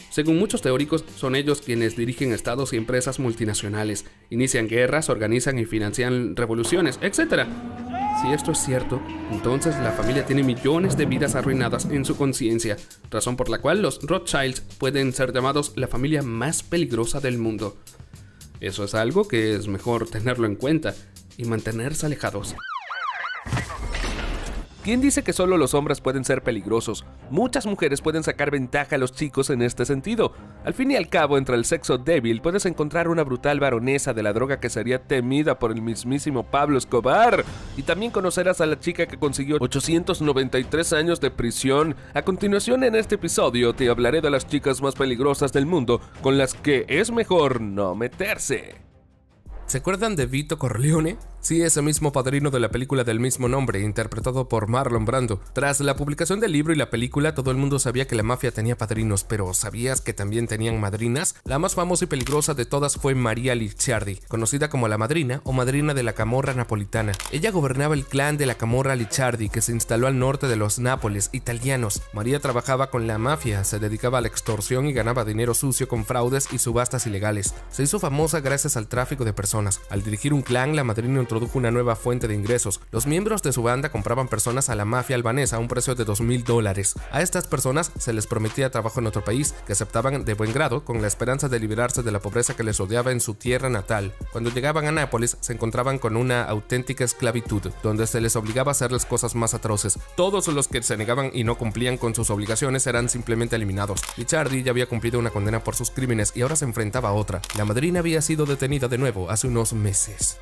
[SPEAKER 1] Según muchos teóricos, son ellos quienes dirigen estados y empresas multinacionales, inician guerras, organizan y financian revoluciones, etc. Si esto es cierto, entonces la familia tiene millones de vidas arruinadas en su conciencia, razón por la cual los Rothschilds pueden ser llamados la familia más peligrosa del mundo. Eso es algo que es mejor tenerlo en cuenta y mantenerse alejados.
[SPEAKER 2] ¿Quién dice que solo los hombres pueden ser peligrosos? Muchas mujeres pueden sacar ventaja a los chicos en este sentido. Al fin y al cabo, entre el sexo débil puedes encontrar una brutal baronesa de la droga que sería temida por el mismísimo Pablo Escobar. Y también conocerás a la chica que consiguió 893 años de prisión. A continuación en este episodio te hablaré de las chicas más peligrosas del mundo, con las que es mejor no meterse.
[SPEAKER 1] ¿Se acuerdan de Vito Corleone? Sí, ese mismo padrino de la película del mismo nombre, interpretado por Marlon Brando. Tras la publicación del libro y la película, todo el mundo sabía que la mafia tenía padrinos, pero ¿sabías que también tenían madrinas? La más famosa y peligrosa de todas fue Maria Licciardi, conocida como la madrina o madrina de la Camorra napolitana. Ella gobernaba el clan de la Camorra Licciardi, que se instaló al norte de los Nápoles, italianos. María trabajaba con la mafia, se dedicaba a la extorsión y ganaba dinero sucio con fraudes y subastas ilegales. Se hizo famosa gracias al tráfico de personas. Al dirigir un clan, la madrina introdujo una nueva fuente de ingresos. Los miembros de su banda compraban personas a la mafia albanesa a un precio de $2,000. A estas personas se les prometía trabajo en otro país, que aceptaban de buen grado con la esperanza de liberarse de la pobreza que les odiaba en su tierra natal. Cuando llegaban a Nápoles, se encontraban con una auténtica esclavitud, donde se les obligaba a hacer las cosas más atroces. Todos los que se negaban y no cumplían con sus obligaciones eran simplemente eliminados. Licciardi ya había cumplido una condena por sus crímenes y ahora se enfrentaba a otra. La madrina había sido detenida de nuevo hace unos meses.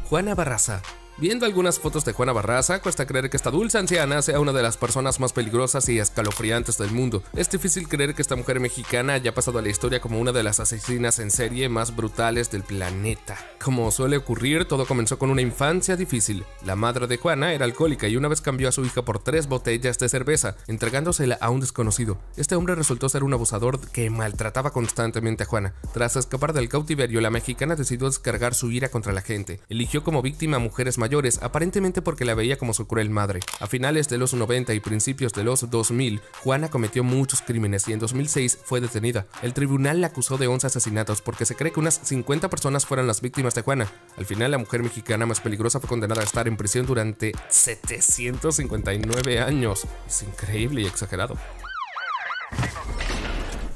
[SPEAKER 1] Juana Barraza. Viendo algunas fotos de Juana Barraza, cuesta creer que esta dulce anciana sea una de las personas más peligrosas y escalofriantes del mundo. Es difícil creer que esta mujer mexicana haya pasado a la historia como una de las asesinas en serie más brutales del planeta. Como suele ocurrir, todo comenzó con una infancia difícil. La madre de Juana era alcohólica y una vez cambió a su hija por 3 botellas de cerveza, entregándosela a un desconocido. Este hombre resultó ser un abusador que maltrataba constantemente a Juana. Tras escapar del cautiverio, la mexicana decidió descargar su ira contra la gente. Eligió como víctima a mujeres mayores, aparentemente porque la veía como su cruel madre. A finales de los 90 y principios de los 2000, Juana cometió muchos crímenes y en 2006 fue detenida. El tribunal la acusó de 11 asesinatos porque se cree que unas 50 personas fueron las víctimas de Juana. Al final, la mujer mexicana más peligrosa fue condenada a estar en prisión durante 759 años. Es increíble y exagerado.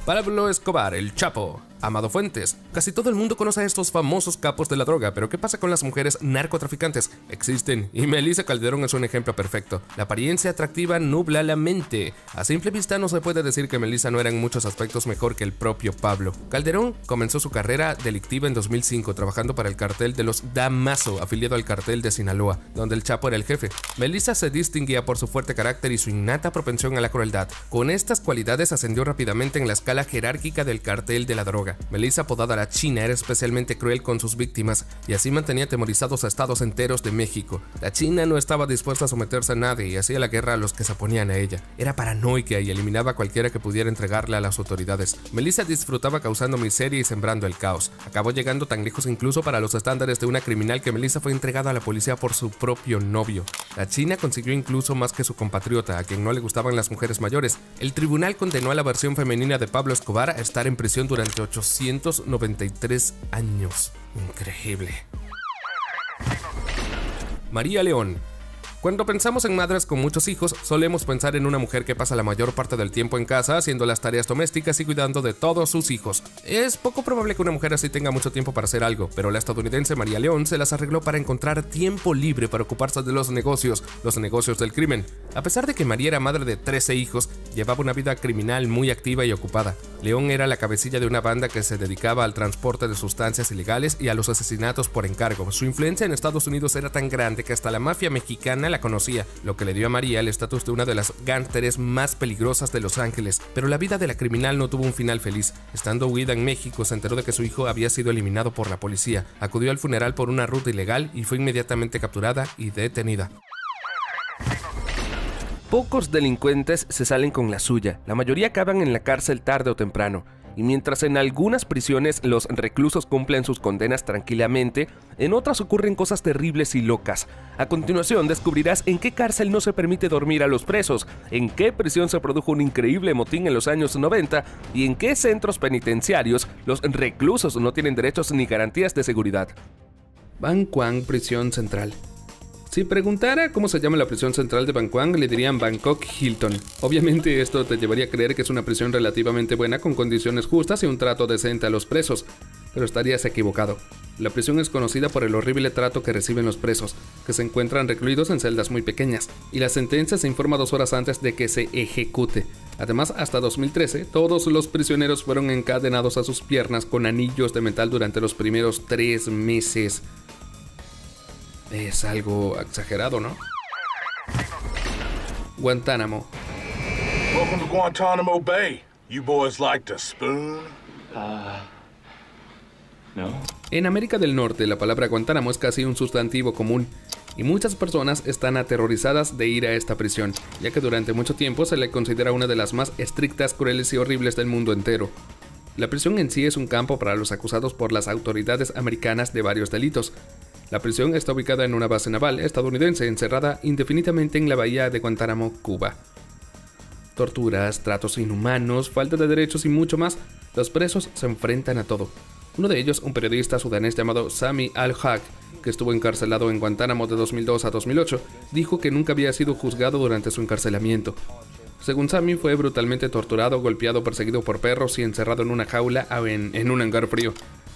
[SPEAKER 1] Pablo Escobar, el Chapo. Amado Fuentes. Casi todo el mundo conoce a estos famosos capos de la droga, pero ¿qué pasa con las mujeres narcotraficantes? Existen, y Melissa Calderón es un ejemplo perfecto. La apariencia atractiva nubla la mente. A simple vista no se puede decir que Melissa no era en muchos aspectos mejor que el propio Pablo. Calderón comenzó su carrera delictiva en 2005, trabajando para el cartel de los Damaso, afiliado al cartel de Sinaloa, donde el Chapo era el jefe. Melissa se distinguía por su fuerte carácter y su innata propensión a la crueldad. Con estas cualidades ascendió rápidamente en la escala jerárquica del cartel de la droga. Melissa, apodada la China, era especialmente cruel con sus víctimas y así mantenía atemorizados a estados enteros de México. La China no estaba dispuesta a someterse a nadie y hacía la guerra a los que se oponían a ella. Era paranoica y eliminaba a cualquiera que pudiera entregarle a las autoridades. Melissa disfrutaba causando miseria y sembrando el caos. Acabó llegando tan lejos incluso para los estándares de una criminal que Melissa fue entregada a la policía por su propio novio. La China consiguió incluso más que su compatriota, a quien no le gustaban las mujeres mayores. El tribunal condenó a la versión femenina de Pablo Escobar a estar en prisión durante 893 años. Increíble. María León. Cuando pensamos en madres con muchos hijos, solemos pensar en una mujer que pasa la mayor parte del tiempo en casa haciendo las tareas domésticas y cuidando de todos sus hijos. Es poco probable que una mujer así tenga mucho tiempo para hacer algo, pero la estadounidense María León se las arregló para encontrar tiempo libre para ocuparse de los negocios del crimen. A pesar de que María era madre de 13 hijos, llevaba una vida criminal muy activa y ocupada. León era la cabecilla de una banda que se dedicaba al transporte de sustancias ilegales y a los asesinatos por encargo. Su influencia en Estados Unidos era tan grande que hasta la mafia mexicana la conocía, lo que le dio a María el estatus de una de las gánsteres más peligrosas de Los Ángeles. Pero la vida de la criminal no tuvo un final feliz. Estando huida en México, se enteró de que su hijo había sido eliminado por la policía. Acudió al funeral por una ruta ilegal y fue inmediatamente capturada y detenida.
[SPEAKER 2] Pocos delincuentes se salen con la suya, la mayoría acaban en la cárcel tarde o temprano, y mientras en algunas prisiones los reclusos cumplen sus condenas tranquilamente, en otras ocurren cosas terribles y locas. A continuación descubrirás en qué cárcel no se permite dormir a los presos, en qué prisión se produjo un increíble motín en los años 90 y en qué centros penitenciarios los reclusos no tienen derechos ni garantías de seguridad.
[SPEAKER 1] Ban Quang Prisión Central. Si preguntara cómo se llama la prisión central de Ban Quang, le dirían Bangkok Hilton. Obviamente esto te llevaría a creer que es una prisión relativamente buena con condiciones justas y un trato decente a los presos, pero estarías equivocado. La prisión es conocida por el horrible trato que reciben los presos, que se encuentran recluidos en celdas muy pequeñas, y la sentencia se informa 2 horas antes de que se ejecute. Además, hasta 2013, todos los prisioneros fueron encadenados a sus piernas con anillos de metal durante los primeros 3 meses. Es algo exagerado, ¿no? Guantánamo.
[SPEAKER 3] Welcome to Guantanamo Bay. You boys like to spoon?
[SPEAKER 4] No.
[SPEAKER 1] En América del Norte, la palabra Guantánamo es casi un sustantivo común, y muchas personas están aterrorizadas de ir a esta prisión, ya que durante mucho tiempo se le considera una de las más estrictas, crueles y horribles del mundo entero. La prisión en sí es un campo para los acusados por las autoridades americanas de varios delitos. La prisión está ubicada en una base naval estadounidense encerrada indefinidamente en la bahía de Guantánamo, Cuba. Torturas, tratos inhumanos, falta de derechos y mucho más, los presos se enfrentan a todo. Uno de ellos, un periodista sudanés llamado Sami al-Haq, que estuvo encarcelado en Guantánamo de 2002 a 2008, dijo que nunca había sido juzgado durante su encarcelamiento. Según Sami, fue brutalmente torturado, golpeado, perseguido por perros y encerrado en una jaula en un hangar frío.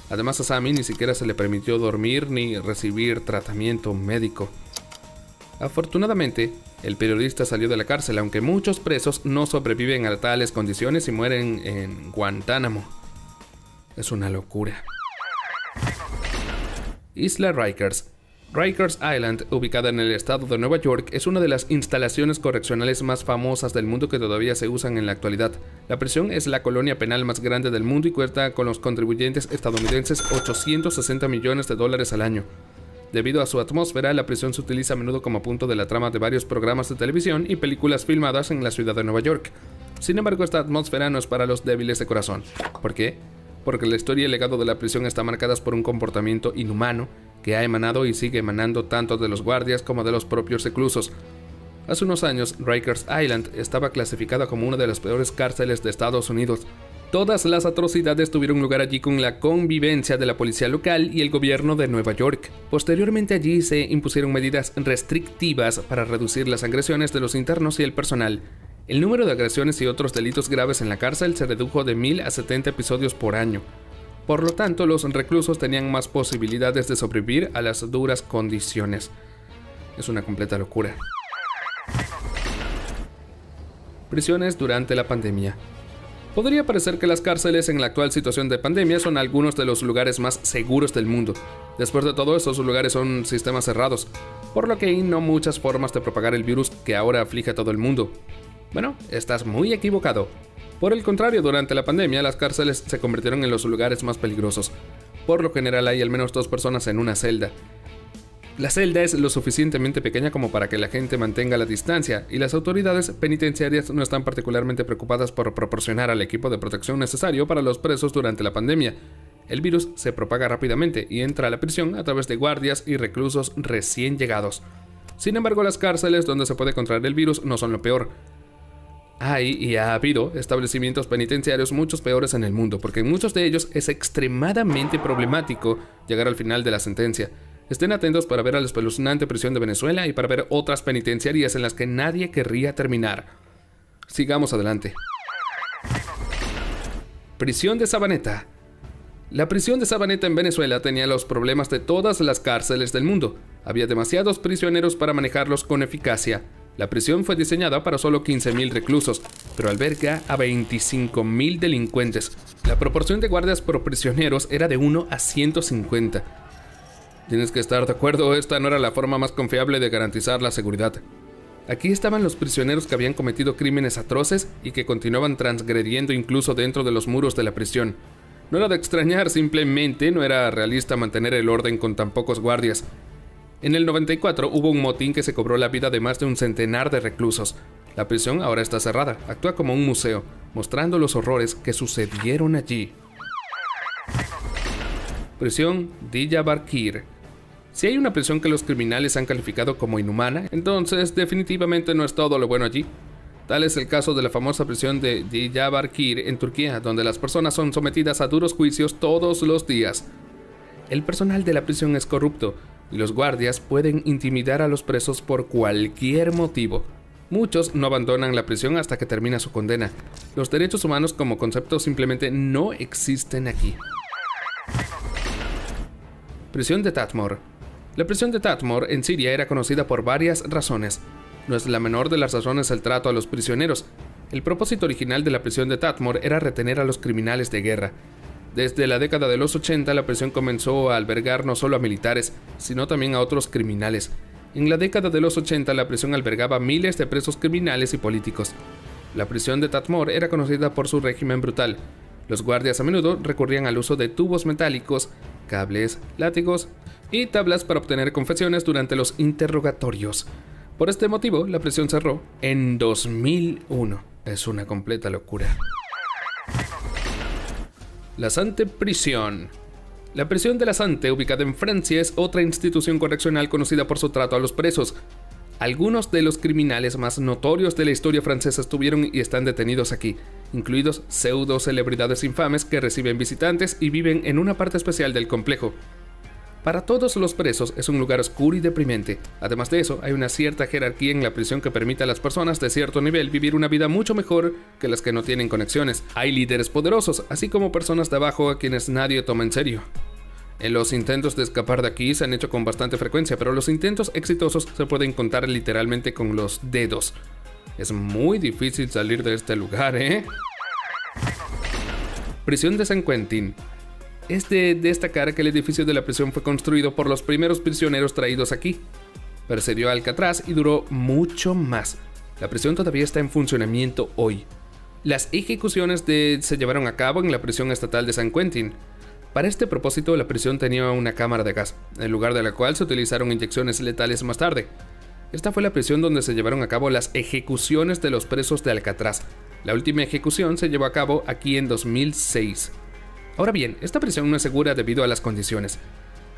[SPEAKER 1] Además, a Sami ni siquiera se le permitió dormir ni recibir tratamiento médico. Afortunadamente, el periodista salió de la cárcel, aunque muchos presos no sobreviven a tales condiciones y mueren en Guantánamo. Es una locura. Isla Rikers. Rikers Island, ubicada en el estado de Nueva York, es una de las instalaciones correccionales más famosas del mundo que todavía se usan en la actualidad. La prisión es la colonia penal más grande del mundo y cuesta con los contribuyentes estadounidenses $860 millones al año. Debido a su atmósfera, la prisión se utiliza a menudo como punto de la trama de varios programas de televisión y películas filmadas en la ciudad de Nueva York. Sin embargo, esta atmósfera no es para los débiles de corazón. ¿Por qué? Porque la historia y el legado de la prisión están marcadas por un comportamiento inhumano que ha emanado y sigue emanando tanto de los guardias como de los propios reclusos. Hace unos años, Rikers Island estaba clasificada como una de las peores cárceles de Estados Unidos. Todas las atrocidades tuvieron lugar allí con la convivencia de la policía local y el gobierno de Nueva York. Posteriormente allí se impusieron medidas restrictivas para reducir las agresiones de los internos y el personal. El número de agresiones y otros delitos graves en la cárcel se redujo de 1000 a 70 episodios por año. Por lo tanto, los reclusos tenían más posibilidades de sobrevivir a las duras condiciones. Es una completa locura. Prisiones durante la pandemia. Podría parecer que las cárceles en la actual situación de pandemia son algunos de los lugares más seguros del mundo. Después de todo, estos lugares son sistemas cerrados, por lo que hay no muchas formas de propagar el virus que ahora aflige a todo el mundo. Bueno, estás muy equivocado. Por el contrario, durante la pandemia, las cárceles se convirtieron en los lugares más peligrosos. Por lo general hay al menos 2 personas en una celda. La celda es lo suficientemente pequeña como para que la gente mantenga la distancia, y las autoridades penitenciarias no están particularmente preocupadas por proporcionar al equipo de protección necesario para los presos durante la pandemia. El virus se propaga rápidamente y entra a la prisión a través de guardias y reclusos recién llegados. Sin embargo, las cárceles donde se puede contraer el virus no son lo peor. Hay y ha habido establecimientos penitenciarios muchos peores en el mundo, porque en muchos de ellos es extremadamente problemático llegar al final de la sentencia. Estén atentos para ver a la espeluznante prisión de Venezuela y para ver otras penitenciarias en las que nadie querría terminar. Sigamos adelante. Prisión de Sabaneta. La prisión de Sabaneta en Venezuela tenía los problemas de todas las cárceles del mundo. Había demasiados prisioneros para manejarlos con eficacia. La prisión fue diseñada para solo 15.000 reclusos, pero alberga a 25.000 delincuentes. La proporción de guardias por prisioneros era de 1 a 150. Tienes que estar de acuerdo, esta no era la forma más confiable de garantizar la seguridad. Aquí estaban los prisioneros que habían cometido crímenes atroces y que continuaban transgrediendo incluso dentro de los muros de la prisión. No era de extrañar, simplemente no era realista mantener el orden con tan pocos guardias. En el 94 hubo un motín que se cobró la vida de más de un centenar de reclusos. La prisión ahora está cerrada, actúa como un museo, mostrando los horrores que sucedieron allí. Prisión Diyarbakir. Si hay una prisión que los criminales han calificado como inhumana, entonces definitivamente no es todo lo bueno allí. Tal es el caso de la famosa prisión de Diyarbakir en Turquía, donde las personas son sometidas a duros juicios todos los días. El personal de la prisión es corrupto, y los guardias pueden intimidar a los presos por cualquier motivo. Muchos no abandonan la prisión hasta que termina su condena. Los derechos humanos como concepto simplemente no existen aquí. Prisión de Tatmor. La prisión de Tatmor en Siria era conocida por varias razones. No es la menor de las razones el trato a los prisioneros. El propósito original de la prisión de Tatmor era retener a los criminales de guerra. Desde la década de los 80, la prisión comenzó a albergar no solo a militares, sino también a otros criminales. En la década de los 80, la prisión albergaba miles de presos criminales y políticos. La prisión de Tatmor era conocida por su régimen brutal. Los guardias a menudo recurrían al uso de tubos metálicos, cables, látigos y tablas para obtener confesiones durante los interrogatorios. Por este motivo, la prisión cerró en 2001. Es una completa locura. La Sante Prisión. La prisión de la Sante, ubicada en Francia, es otra institución correccional conocida por su trato a los presos. Algunos de los criminales más notorios de la historia francesa estuvieron y están detenidos aquí, incluidos pseudo celebridades infames que reciben visitantes y viven en una parte especial del complejo. Para todos los presos es un lugar oscuro y deprimente. Además de eso, hay una cierta jerarquía en la prisión que permite a las personas de cierto nivel vivir una vida mucho mejor que las que no tienen conexiones. Hay líderes poderosos, así como personas de abajo a quienes nadie toma en serio. Los intentos de escapar de aquí se han hecho con bastante frecuencia, pero los intentos exitosos se pueden contar literalmente con los dedos. Es muy difícil salir de este lugar, ¿eh? Prisión de San Quentin. Es de destacar que el edificio de la prisión fue construido por los primeros prisioneros traídos aquí. Precedió a Alcatraz y duró mucho más. La prisión todavía está en funcionamiento hoy. Las ejecuciones se llevaron a cabo en la prisión estatal de San Quentin. Para este propósito, la prisión tenía una cámara de gas, en lugar de la cual se utilizaron inyecciones letales más tarde. Esta fue la prisión donde se llevaron a cabo las ejecuciones de los presos de Alcatraz. La última ejecución se llevó a cabo aquí en 2006. Ahora bien, esta prisión no es segura debido a las condiciones.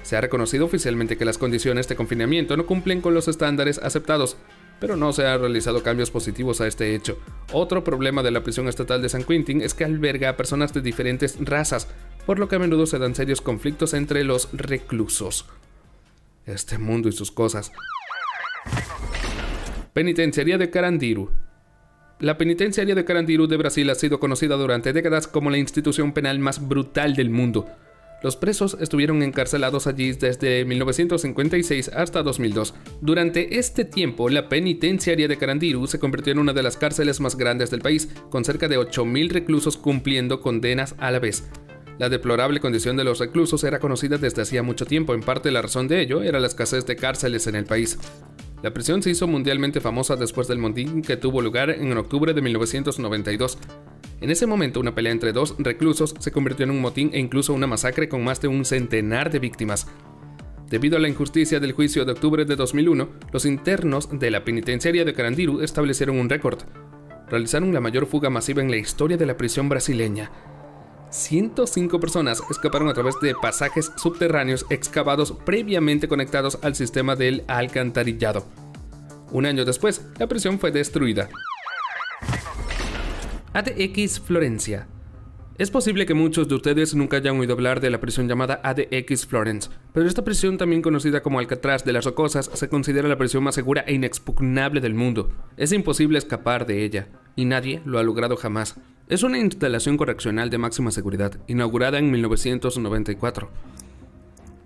[SPEAKER 1] Se ha reconocido oficialmente que las condiciones de confinamiento no cumplen con los estándares aceptados, pero no se han realizado cambios positivos a este hecho. Otro problema de la prisión estatal de San Quentin es que alberga a personas de diferentes razas, por lo que a menudo se dan serios conflictos entre los reclusos. Este mundo y sus cosas. Penitenciaría de Carandiru. La penitenciaría de Carandiru de Brasil ha sido conocida durante décadas como la institución penal más brutal del mundo. Los presos estuvieron encarcelados allí desde 1956 hasta 2002. Durante este tiempo, la penitenciaría de Carandiru se convirtió en una de las cárceles más grandes del país, con cerca de 8.000 reclusos cumpliendo condenas a la vez. La deplorable condición de los reclusos era conocida desde hacía mucho tiempo. En parte la razón de ello era la escasez de cárceles en el país. La prisión se hizo mundialmente famosa después del motín que tuvo lugar en octubre de 1992. En ese momento, una pelea entre dos reclusos se convirtió en un motín e incluso una masacre con más de un centenar de víctimas. Debido a la injusticia del juicio de octubre de 2001, los internos de la penitenciaría de Carandiru establecieron un récord. Realizaron la mayor fuga masiva en la historia de la prisión brasileña. 105 personas escaparon a través de pasajes subterráneos excavados previamente conectados al sistema del alcantarillado. Un año después, la prisión fue destruida. ADX Florencia. Es posible que muchos de ustedes nunca hayan oído hablar de la prisión llamada ADX Florence, pero esta prisión, también conocida como Alcatraz de las Rocosas, se considera la prisión más segura e inexpugnable del mundo. Es imposible escapar de ella, y nadie lo ha logrado jamás. Es una instalación correccional de máxima seguridad, inaugurada en 1994.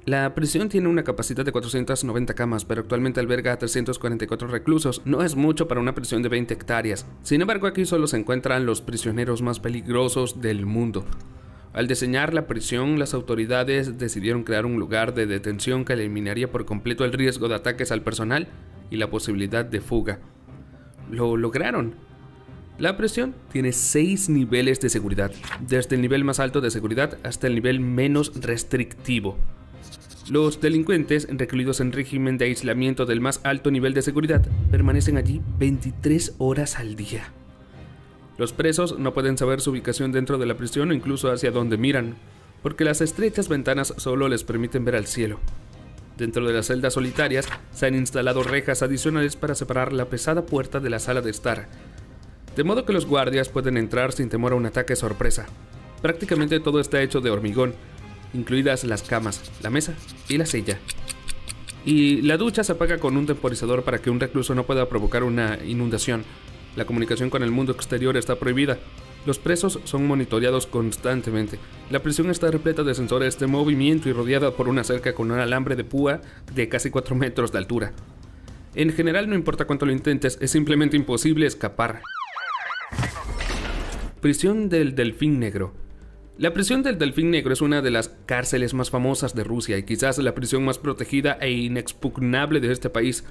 [SPEAKER 1] La prisión tiene una capacidad de 490 camas, pero actualmente alberga a 344 reclusos. No es mucho para una prisión de 20 hectáreas. Sin embargo, aquí solo se encuentran los prisioneros más peligrosos del mundo. Al diseñar la prisión, las autoridades decidieron crear un lugar de detención que eliminaría por completo el riesgo de ataques al personal y la posibilidad de fuga. Lo lograron. La prisión tiene 6 niveles de seguridad, desde el nivel más alto de seguridad hasta el nivel menos restrictivo. Los delincuentes recluidos en régimen de aislamiento del más alto nivel de seguridad permanecen allí 23 horas al día. Los presos no pueden saber su ubicación dentro de la prisión o incluso hacia dónde miran, porque las estrechas ventanas solo les permiten ver al cielo. Dentro de las celdas solitarias se han instalado rejas adicionales para separar la pesada puerta de la sala de estar, de modo que los guardias pueden entrar sin temor a un ataque sorpresa. Prácticamente todo está hecho de hormigón, incluidas las camas, la mesa y la silla. Y la ducha se apaga con un temporizador para que un recluso no pueda provocar una inundación. La comunicación con el mundo exterior está prohibida. Los presos son monitoreados constantemente. La prisión está repleta de sensores de movimiento y rodeada por una cerca con un alambre de púa de casi 4 metros de altura. En general, no importa cuánto lo intentes, es simplemente imposible escapar. Prisión del Delfín Negro. La prisión del Delfín Negro es una de las cárceles más famosas de Rusia y quizás la prisión más protegida e inexpugnable de este país.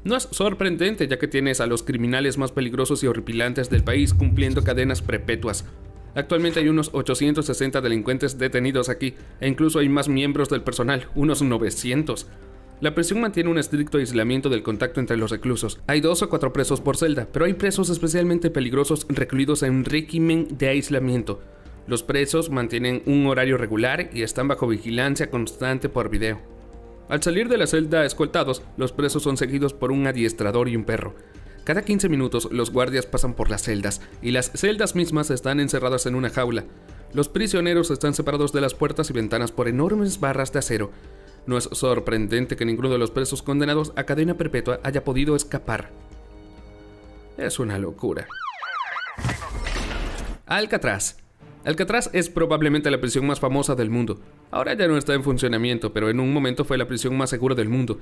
[SPEAKER 1] No es sorprendente, ya que tienes a los criminales más peligrosos y horripilantes del país cumpliendo cadenas perpetuas. Actualmente hay unos 860 delincuentes detenidos aquí, e incluso hay más miembros del personal, unos 900. La prisión mantiene un estricto aislamiento del contacto entre los reclusos. Hay 2 o 4 presos por celda, pero hay presos especialmente peligrosos recluidos en régimen de aislamiento. Los presos mantienen un horario regular y están bajo vigilancia constante por video. Al salir de la celda escoltados, los presos son seguidos por un adiestrador y un perro. Cada 15 minutos los guardias pasan por las celdas, y las celdas mismas están encerradas en una jaula. Los prisioneros están separados de las puertas y ventanas por enormes barras de acero. No es sorprendente que ninguno de los presos condenados a cadena perpetua haya podido escapar. Es una locura. Alcatraz. Alcatraz es probablemente la prisión más famosa del mundo. Ahora ya no está en funcionamiento, pero en un momento fue la prisión más segura del mundo.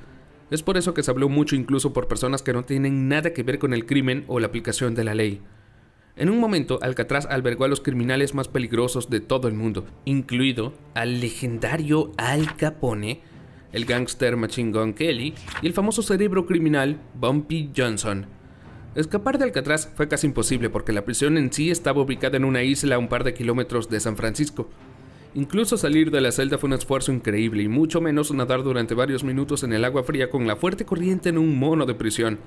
[SPEAKER 1] Es por eso que se habló mucho incluso por personas que no tienen nada que ver con el crimen o la aplicación de la ley. En un momento, Alcatraz albergó a los criminales más peligrosos de todo el mundo, incluido al legendario Al Capone, el gángster Machine Gun Kelly y el famoso cerebro criminal Bumpy Johnson. Escapar de Alcatraz fue casi imposible porque la prisión en sí estaba ubicada en una isla a un par de kilómetros de San Francisco. Incluso salir de la celda fue un esfuerzo increíble y mucho menos nadar durante varios minutos en el agua fría con la fuerte corriente en un mono de prisión.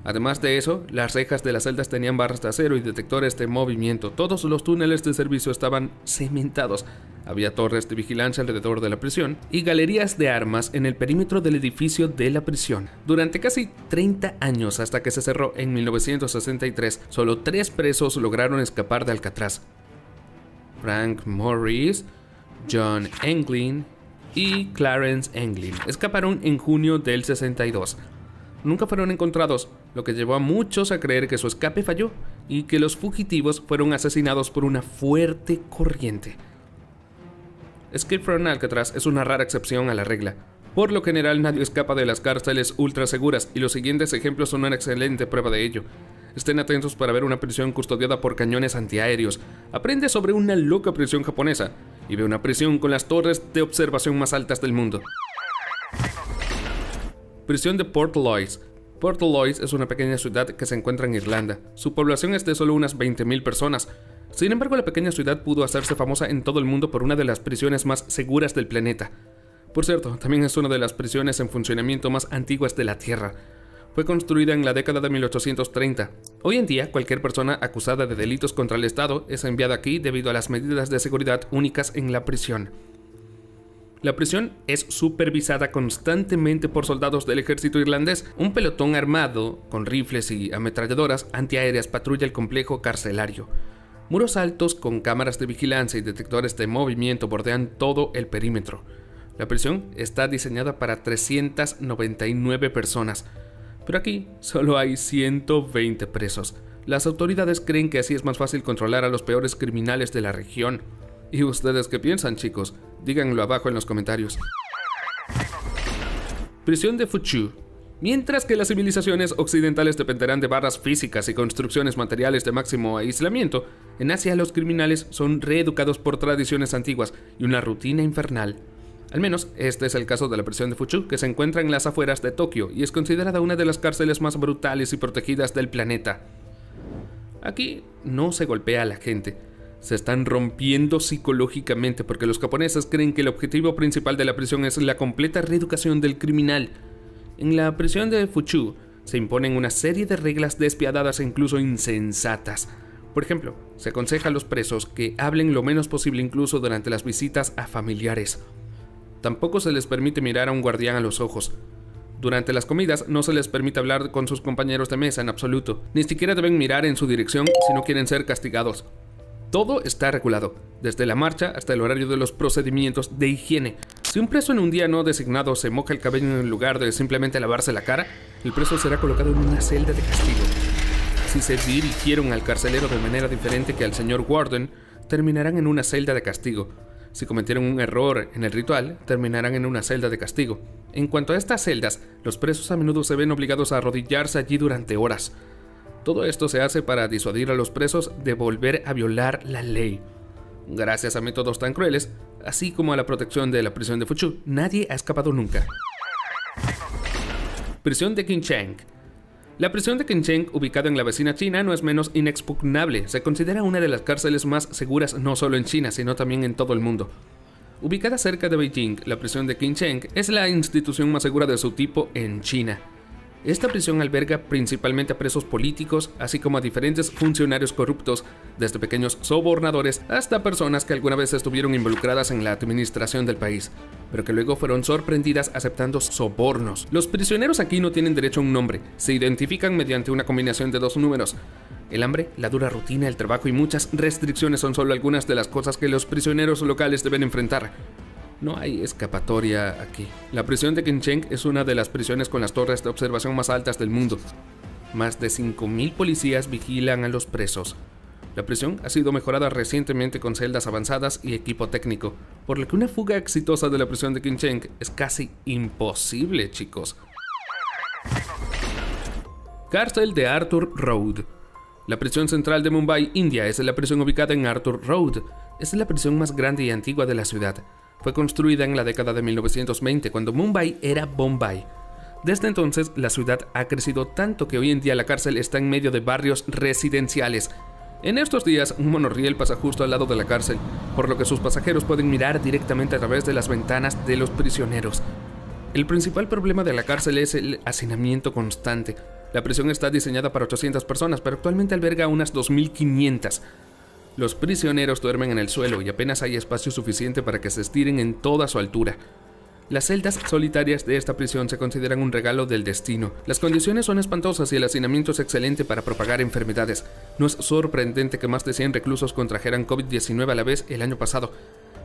[SPEAKER 1] Además de eso, las rejas de las celdas tenían barras de acero y detectores de movimiento. Todos los túneles de servicio estaban cementados. Había torres de vigilancia alrededor de la prisión y galerías de armas en el perímetro del edificio de la prisión. Durante casi 30 años, hasta que se cerró en 1963, solo 3 presos lograron escapar de Alcatraz: Frank Morris, John Englin y Clarence Englin. Escaparon en junio del 62. Nunca fueron encontrados, lo que llevó a muchos a creer que su escape falló y que los fugitivos fueron asesinados por una fuerte corriente. Escape from Alcatraz es una rara excepción a la regla. Por lo general, nadie escapa de las cárceles ultra seguras, y los siguientes ejemplos son una excelente prueba de ello. Estén atentos para ver una prisión custodiada por cañones antiaéreos. Aprende sobre una loca prisión japonesa y ve una prisión con las torres de observación más altas del mundo. Prisión de Port Louis. Port Louis es una pequeña ciudad que se encuentra en Irlanda. Su población es de solo unas 20.000 personas. Sin embargo, la pequeña ciudad pudo hacerse famosa en todo el mundo por una de las prisiones más seguras del planeta. Por cierto, también es una de las prisiones en funcionamiento más antiguas de la Tierra. Fue construida en la década de 1830. Hoy en día, cualquier persona acusada de delitos contra el Estado es enviada aquí debido a las medidas de seguridad únicas en la prisión. La prisión es supervisada constantemente por soldados del ejército irlandés. Un pelotón armado, con rifles y ametralladoras antiaéreas, patrulla el complejo carcelario. Muros altos con cámaras de vigilancia y detectores de movimiento bordean todo el perímetro. La prisión está diseñada para 399 personas, pero aquí solo hay 120 presos. Las autoridades creen que así es más fácil controlar a los peores criminales de la región. ¿Y ustedes qué piensan, chicos? Díganlo abajo en los comentarios. Prisión de Fuchu. Mientras que las civilizaciones occidentales dependerán de barras físicas y construcciones materiales de máximo aislamiento, en Asia los criminales son reeducados por tradiciones antiguas y una rutina infernal. Al menos este es el caso de la prisión de Fuchu, que se encuentra en las afueras de Tokio y es considerada una de las cárceles más brutales y protegidas del planeta. Aquí no se golpea a la gente, se están rompiendo psicológicamente porque los japoneses creen que el objetivo principal de la prisión es la completa reeducación del criminal. En la prisión de Fuchu se imponen una serie de reglas despiadadas e incluso insensatas. Por ejemplo, se aconseja a los presos que hablen lo menos posible incluso durante las visitas a familiares. Tampoco se les permite mirar a un guardián a los ojos. Durante las comidas no se les permite hablar con sus compañeros de mesa en absoluto. Ni siquiera deben mirar en su dirección si no quieren ser castigados. Todo está regulado, desde la marcha hasta el horario de los procedimientos de higiene. Si un preso en un día no designado se moja el cabello en lugar de simplemente lavarse la cara, el preso será colocado en una celda de castigo. Si se dirigieron al carcelero de manera diferente que al señor Warden, terminarán en una celda de castigo. Si cometieron un error en el ritual, terminarán en una celda de castigo. En cuanto a estas celdas, los presos a menudo se ven obligados a arrodillarse allí durante horas. Todo esto se hace para disuadir a los presos de volver a violar la ley. Gracias a métodos tan crueles, así como a la protección de la prisión de Fuchu, nadie ha escapado nunca. Prisión de Qincheng. La prisión de Qincheng, ubicada en la vecina China, no es menos inexpugnable. Se considera una de las cárceles más seguras no solo en China, sino también en todo el mundo. Ubicada cerca de Beijing, la prisión de Qincheng es la institución más segura de su tipo en China. Esta prisión alberga principalmente a presos políticos, así como a diferentes funcionarios corruptos, desde pequeños sobornadores hasta personas que alguna vez estuvieron involucradas en la administración del país, pero que luego fueron sorprendidas aceptando sobornos. Los prisioneros aquí no tienen derecho a un nombre, se identifican mediante una combinación de dos números. El hambre, la dura rutina, el trabajo y muchas restricciones son solo algunas de las cosas que los prisioneros locales deben enfrentar. No hay escapatoria aquí. La prisión de Qincheng es una de las prisiones con las torres de observación más altas del mundo. Más de 5.000 policías vigilan a los presos. La prisión ha sido mejorada recientemente con celdas avanzadas y equipo técnico, por lo que una fuga exitosa de la prisión de Qincheng es casi imposible, chicos. Cárcel de Arthur Road. La prisión central de Mumbai, India, es la prisión ubicada en Arthur Road. Es la prisión más grande y antigua de la ciudad. Fue construida en la década de 1920, cuando Mumbai era Bombay. Desde entonces, la ciudad ha crecido tanto que hoy en día la cárcel está en medio de barrios residenciales. En estos días, un monorriel pasa justo al lado de la cárcel, por lo que sus pasajeros pueden mirar directamente a través de las ventanas de los prisioneros. El principal problema de la cárcel es el hacinamiento constante. La prisión está diseñada para 800 personas, pero actualmente alberga unas 2.500. Los prisioneros duermen en el suelo y apenas hay espacio suficiente para que se estiren en toda su altura. Las celdas solitarias de esta prisión se consideran un regalo del destino. Las condiciones son espantosas y el hacinamiento es excelente para propagar enfermedades. No es sorprendente que más de 100 reclusos contrajeran COVID-19 a la vez el año pasado.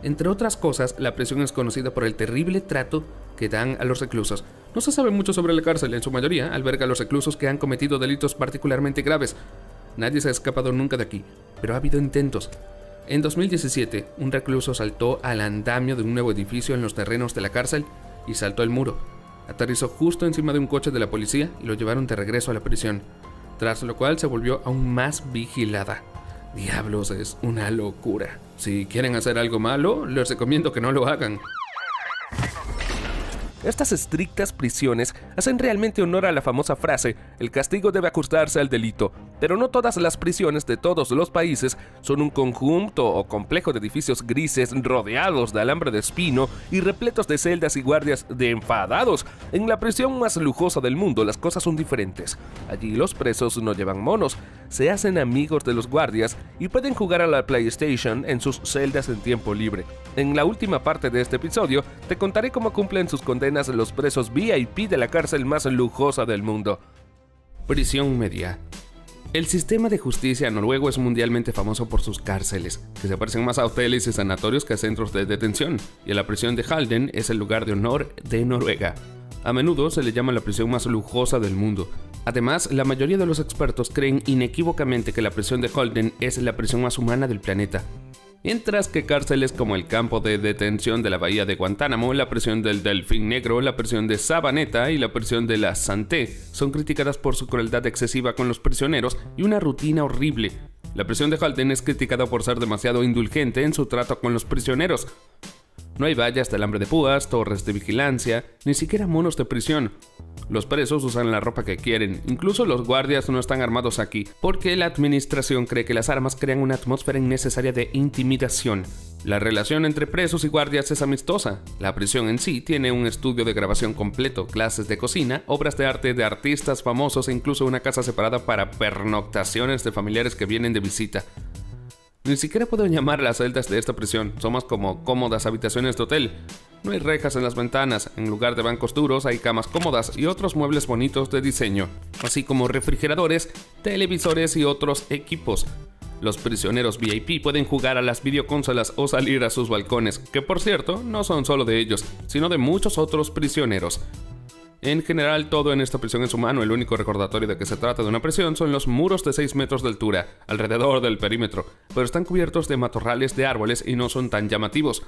[SPEAKER 1] Entre otras cosas, la prisión es conocida por el terrible trato que dan a los reclusos. No se sabe mucho sobre la cárcel, en su mayoría alberga a los reclusos que han cometido delitos particularmente graves. Nadie se ha escapado nunca de aquí, pero ha habido intentos. En 2017, un recluso saltó al andamio de un nuevo edificio en los terrenos de la cárcel y saltó el muro. Aterrizó justo encima de un coche de la policía y lo llevaron de regreso a la prisión, tras lo cual se volvió aún más vigilada. Diablos, es una locura. Si quieren hacer algo malo, les recomiendo que no lo hagan.
[SPEAKER 2] Estas estrictas prisiones hacen realmente honor a la famosa frase: el castigo debe ajustarse al delito. Pero no todas las prisiones de todos los países son un conjunto o complejo de edificios grises rodeados de alambre de espino y repletos de celdas y guardias de enfadados. En la prisión más lujosa del mundo las cosas son diferentes. Allí los presos no llevan monos, se hacen amigos de los guardias y pueden jugar a la PlayStation en sus celdas en tiempo libre. En la última parte de este episodio te contaré cómo cumplen sus condenas los presos VIP de la cárcel más lujosa del mundo.
[SPEAKER 1] Prisión media. El sistema de justicia noruego es mundialmente famoso por sus cárceles, que se parecen más a hoteles y sanatorios que a centros de detención, y la prisión de Halden es el lugar de honor de Noruega. A menudo se le llama la prisión más lujosa del mundo. Además, la mayoría de los expertos creen inequívocamente que la prisión de Halden es la prisión más humana del planeta. mientras que cárceles como el campo de detención de la bahía de Guantánamo, la prisión del Delfín Negro, la prisión de Sabaneta y la prisión de la Santé son criticadas por su crueldad excesiva con los prisioneros y una rutina horrible. La prisión de Halden es criticada por ser demasiado indulgente en su trato con los prisioneros. No hay vallas de alambre de púas, torres de vigilancia, ni siquiera monos de prisión. Los presos usan la ropa que quieren, incluso los guardias no están armados aquí, porque la administración cree que las armas crean una atmósfera innecesaria de intimidación. La relación entre presos y guardias es amistosa. La prisión en sí tiene un estudio de grabación completo, clases de cocina, obras de arte de artistas famosos e incluso una casa separada para pernoctaciones de familiares que vienen de visita. Ni siquiera puedo llamar a las celdas de esta prisión, son más como cómodas habitaciones de hotel. No hay rejas en las ventanas, en lugar de bancos duros hay camas cómodas y otros muebles bonitos de diseño, así como refrigeradores, televisores y otros equipos. Los prisioneros VIP pueden jugar a las videoconsolas o salir a sus balcones, que por cierto no son solo de ellos, sino de muchos otros prisioneros. En general, todo en esta prisión es humano. El único recordatorio de que se trata de una prisión son los muros de 6 metros de altura, alrededor del perímetro, pero están cubiertos de matorrales de árboles y no son tan llamativos.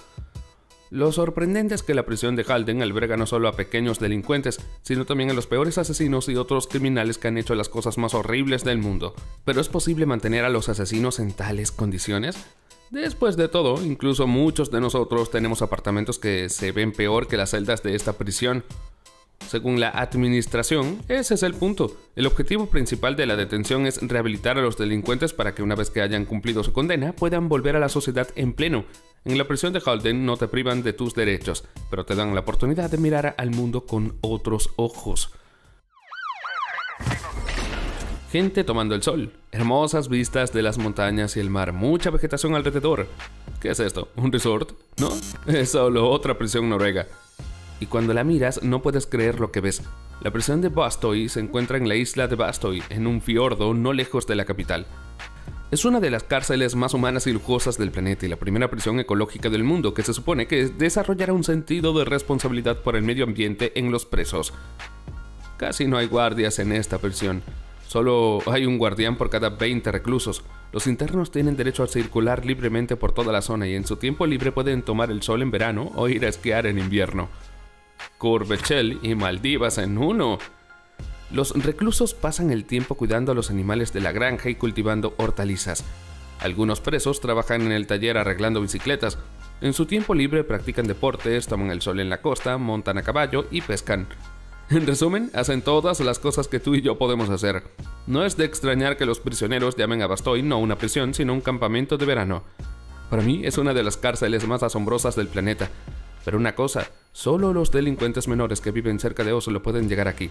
[SPEAKER 1] Lo sorprendente es que la prisión de Halden alberga no solo a pequeños delincuentes, sino también a los peores asesinos y otros criminales que han hecho las cosas más horribles del mundo. ¿Pero es posible mantener a los asesinos en tales condiciones? Después de todo, incluso muchos de nosotros tenemos apartamentos que se ven peor que las celdas de esta prisión. Según la administración, ese es el punto. El objetivo principal de la detención es rehabilitar a los delincuentes para que una vez que hayan cumplido su condena puedan volver a la sociedad en pleno. En la prisión de Halden no te privan de tus derechos, pero te dan la oportunidad de mirar al mundo con otros ojos. Gente tomando el sol, hermosas vistas de las montañas y el mar, mucha vegetación alrededor. ¿Qué es esto? ¿Un resort? No, es solo otra prisión noruega. Y cuando la miras no puedes creer lo que ves. La prisión de Bastøy se encuentra en la isla de Bastøy, en un fiordo no lejos de la capital. Es una de las cárceles más humanas y lujosas del planeta y la primera prisión ecológica del mundo que se supone que desarrollará un sentido de responsabilidad por el medio ambiente en los presos. Casi no hay guardias en esta prisión. Solo hay un guardián por cada 20 reclusos. Los internos tienen derecho a circular libremente por toda la zona y en su tiempo libre pueden tomar el sol en verano o ir a esquiar en invierno. Courbevoie y Maldivas en uno. Los reclusos pasan el tiempo cuidando a los animales de la granja y cultivando hortalizas. Algunos presos trabajan en el taller arreglando bicicletas. En su tiempo libre practican deportes, toman el sol en la costa, montan a caballo y pescan. En resumen, hacen todas las cosas que tú y yo podemos hacer. No es de extrañar que los prisioneros llamen a Bastøy no una prisión, sino un campamento de verano. Para mí es una de las cárceles más asombrosas del planeta. Pero una cosa, solo los delincuentes menores que viven cerca de Oslo pueden llegar aquí.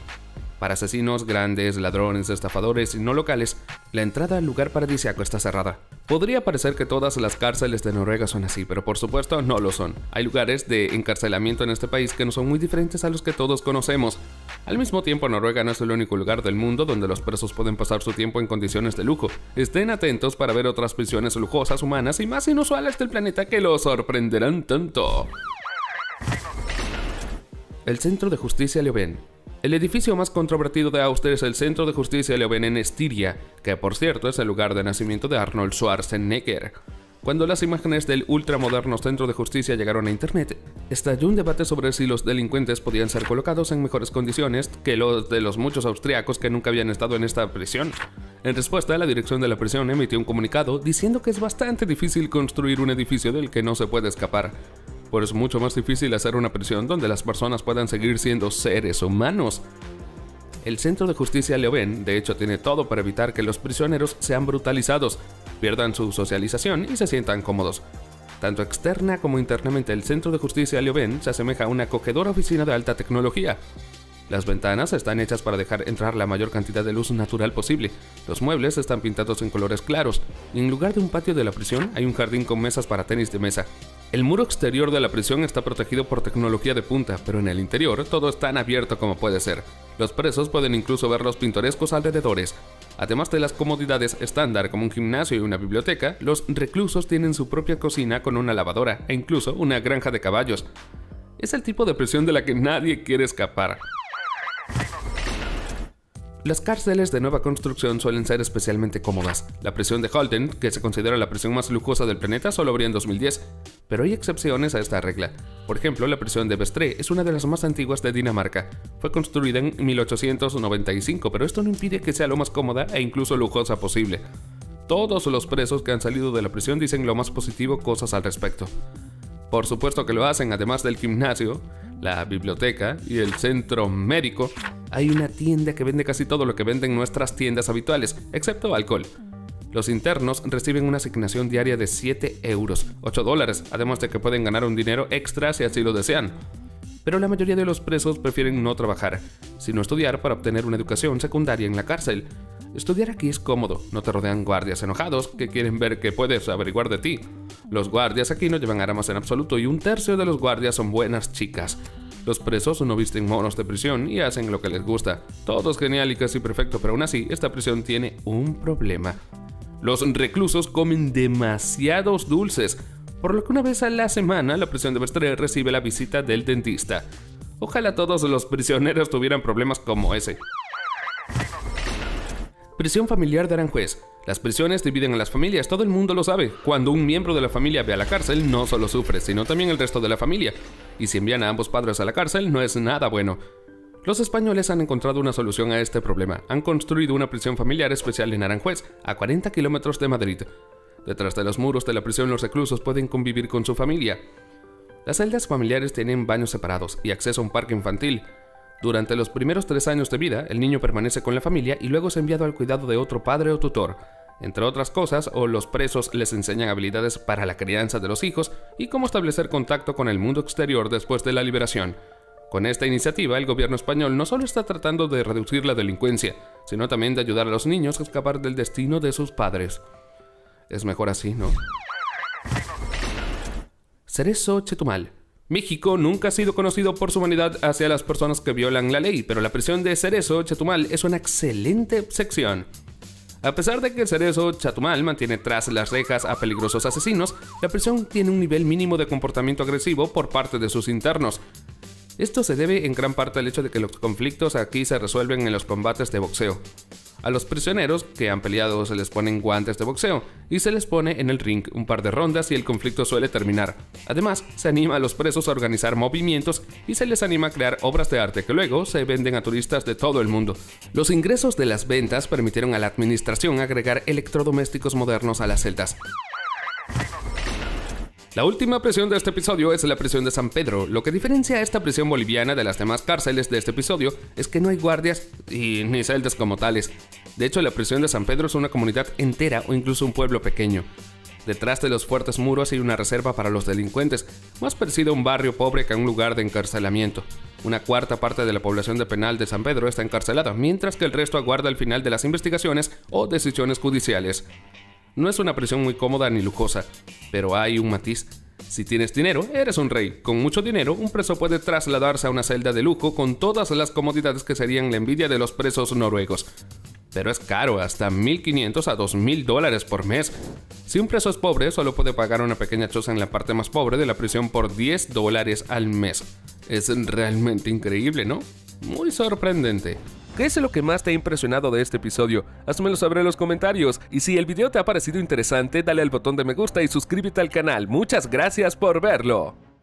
[SPEAKER 1] Para asesinos grandes, ladrones, estafadores y no locales, la entrada al lugar paradisíaco está cerrada. Podría parecer que todas las cárceles de Noruega son así, pero por supuesto no lo son. Hay lugares de encarcelamiento en este país que no son muy diferentes a los que todos conocemos. Al mismo tiempo, Noruega no es el único lugar del mundo donde los presos pueden pasar su tiempo en condiciones de lujo. Estén atentos para ver otras prisiones lujosas, humanas y más inusuales del planeta que los sorprenderán tanto. El Centro de Justicia Leoben. El edificio más controvertido de Austria es el Centro de Justicia Leoben en Estiria, que por cierto es el lugar de nacimiento de Arnold Schwarzenegger. Cuando las imágenes del ultramoderno Centro de Justicia llegaron a internet, estalló un debate sobre si los delincuentes podían ser colocados en mejores condiciones que los de los muchos austriacos que nunca habían estado en esta prisión. En respuesta, la dirección de la prisión emitió un comunicado diciendo que es bastante difícil construir un edificio del que no se puede escapar. Pero es mucho más difícil hacer una prisión donde las personas puedan seguir siendo seres humanos. El Centro de Justicia Leoben, de hecho, tiene todo para evitar que los prisioneros sean brutalizados, pierdan su socialización y se sientan cómodos. Tanto externa como internamente, el Centro de Justicia Leoben se asemeja a una acogedora oficina de alta tecnología. Las ventanas están hechas para dejar entrar la mayor cantidad de luz natural posible. Los muebles están pintados en colores claros, y en lugar de un patio de la prisión hay un jardín con mesas para tenis de mesa. El muro exterior de la prisión está protegido por tecnología de punta, pero en el interior todo es tan abierto como puede ser. Los presos pueden incluso ver los pintorescos alrededores. Además de las comodidades estándar como un gimnasio y una biblioteca, los reclusos tienen su propia cocina con una lavadora e incluso una granja de caballos. Es el tipo de prisión de la que nadie quiere escapar. Las cárceles de nueva construcción suelen ser especialmente cómodas. La prisión de Halden, que se considera la prisión más lujosa del planeta, solo abrió en 2010, pero hay excepciones a esta regla. Por ejemplo, la prisión de Vestre es una de las más antiguas de Dinamarca. Fue construida en 1895, pero esto no impide que sea lo más cómoda e incluso lujosa posible. Todos los presos que han salido de la prisión dicen lo más positivo cosas al respecto. Por supuesto que lo hacen, además del gimnasio, la biblioteca y el centro médico. Hay una tienda que vende casi todo lo que venden nuestras tiendas habituales, excepto alcohol. Los internos reciben una asignación diaria de 7 euros, $8, además de que pueden ganar un dinero extra si así lo desean. Pero la mayoría de los presos prefieren no trabajar, sino estudiar para obtener una educación secundaria en la cárcel. Estudiar aquí es cómodo, no te rodean guardias enojados que quieren ver qué puedes averiguar de ti. Los guardias aquí no llevan armas en absoluto y 1/3 de los guardias son buenas chicas. Los presos no visten monos de prisión y hacen lo que les gusta. Todo es genial y casi perfecto, pero aún así, esta prisión tiene un problema. Los reclusos comen demasiados dulces, por lo que una vez a la semana la prisión de Vestre recibe la visita del dentista. Ojalá todos los prisioneros tuvieran problemas como ese. Prisión familiar de Aranjuez. Las prisiones dividen a las familias, todo el mundo lo sabe. Cuando un miembro de la familia ve a la cárcel, no solo sufre, sino también el resto de la familia. Y si envían a ambos padres a la cárcel, no es nada bueno. Los españoles han encontrado una solución a este problema. Han construido una prisión familiar especial en Aranjuez, a 40 kilómetros de Madrid. Detrás de los muros de la prisión, los reclusos pueden convivir con su familia. Las celdas familiares tienen baños separados y acceso a un parque infantil. Durante los primeros 3 años de vida, el niño permanece con la familia y luego es enviado al cuidado de otro padre o tutor. Entre otras cosas, los presos les enseñan habilidades para la crianza de los hijos y cómo establecer contacto con el mundo exterior después de la liberación. Con esta iniciativa, el gobierno español no solo está tratando de reducir la delincuencia, sino también de ayudar a los niños a escapar del destino de sus padres. Es mejor así, ¿no? Cerezo Chetumal. México nunca ha sido conocido por su humanidad hacia las personas que violan la ley, pero la prisión de Cerezo Chetumal es una excelente sección. A pesar de que Cerezo Chetumal mantiene tras las rejas a peligrosos asesinos, la prisión tiene un nivel mínimo de comportamiento agresivo por parte de sus internos. Esto se debe en gran parte al hecho de que los conflictos aquí se resuelven en los combates de boxeo. A los prisioneros que han peleado se les ponen guantes de boxeo y se les pone en el ring un par de rondas y el conflicto suele terminar. Además, se anima a los presos a organizar movimientos y se les anima a crear obras de arte que luego se venden a turistas de todo el mundo. Los ingresos de las ventas permitieron a la administración agregar electrodomésticos modernos a las celdas. La última prisión de este episodio es la prisión de San Pedro. Lo que diferencia a esta prisión boliviana de las demás cárceles de este episodio es que no hay guardias y ni celdas como tales. De hecho, la prisión de San Pedro es una comunidad entera o incluso un pueblo pequeño. Detrás de los fuertes muros hay una reserva para los delincuentes, más parecido a un barrio pobre que a un lugar de encarcelamiento. Una cuarta parte de la población de penal de San Pedro está encarcelada, mientras que el resto aguarda el final de las investigaciones o decisiones judiciales. No es una prisión muy cómoda ni lujosa, pero hay un matiz. Si tienes dinero, eres un rey. Con mucho dinero, un preso puede trasladarse a una celda de lujo con todas las comodidades que serían la envidia de los presos noruegos. Pero es caro, hasta $1,500 a $2,000 por mes. Si un preso es pobre, solo puede pagar una pequeña choza en la parte más pobre de la prisión por $10 al mes. Es realmente increíble, ¿no? Muy sorprendente.
[SPEAKER 2] ¿Qué es lo que más te ha impresionado de este episodio? Házmelo saber en los comentarios. Y si el video te ha parecido interesante, dale al botón de me gusta y suscríbete al canal. Muchas gracias por verlo.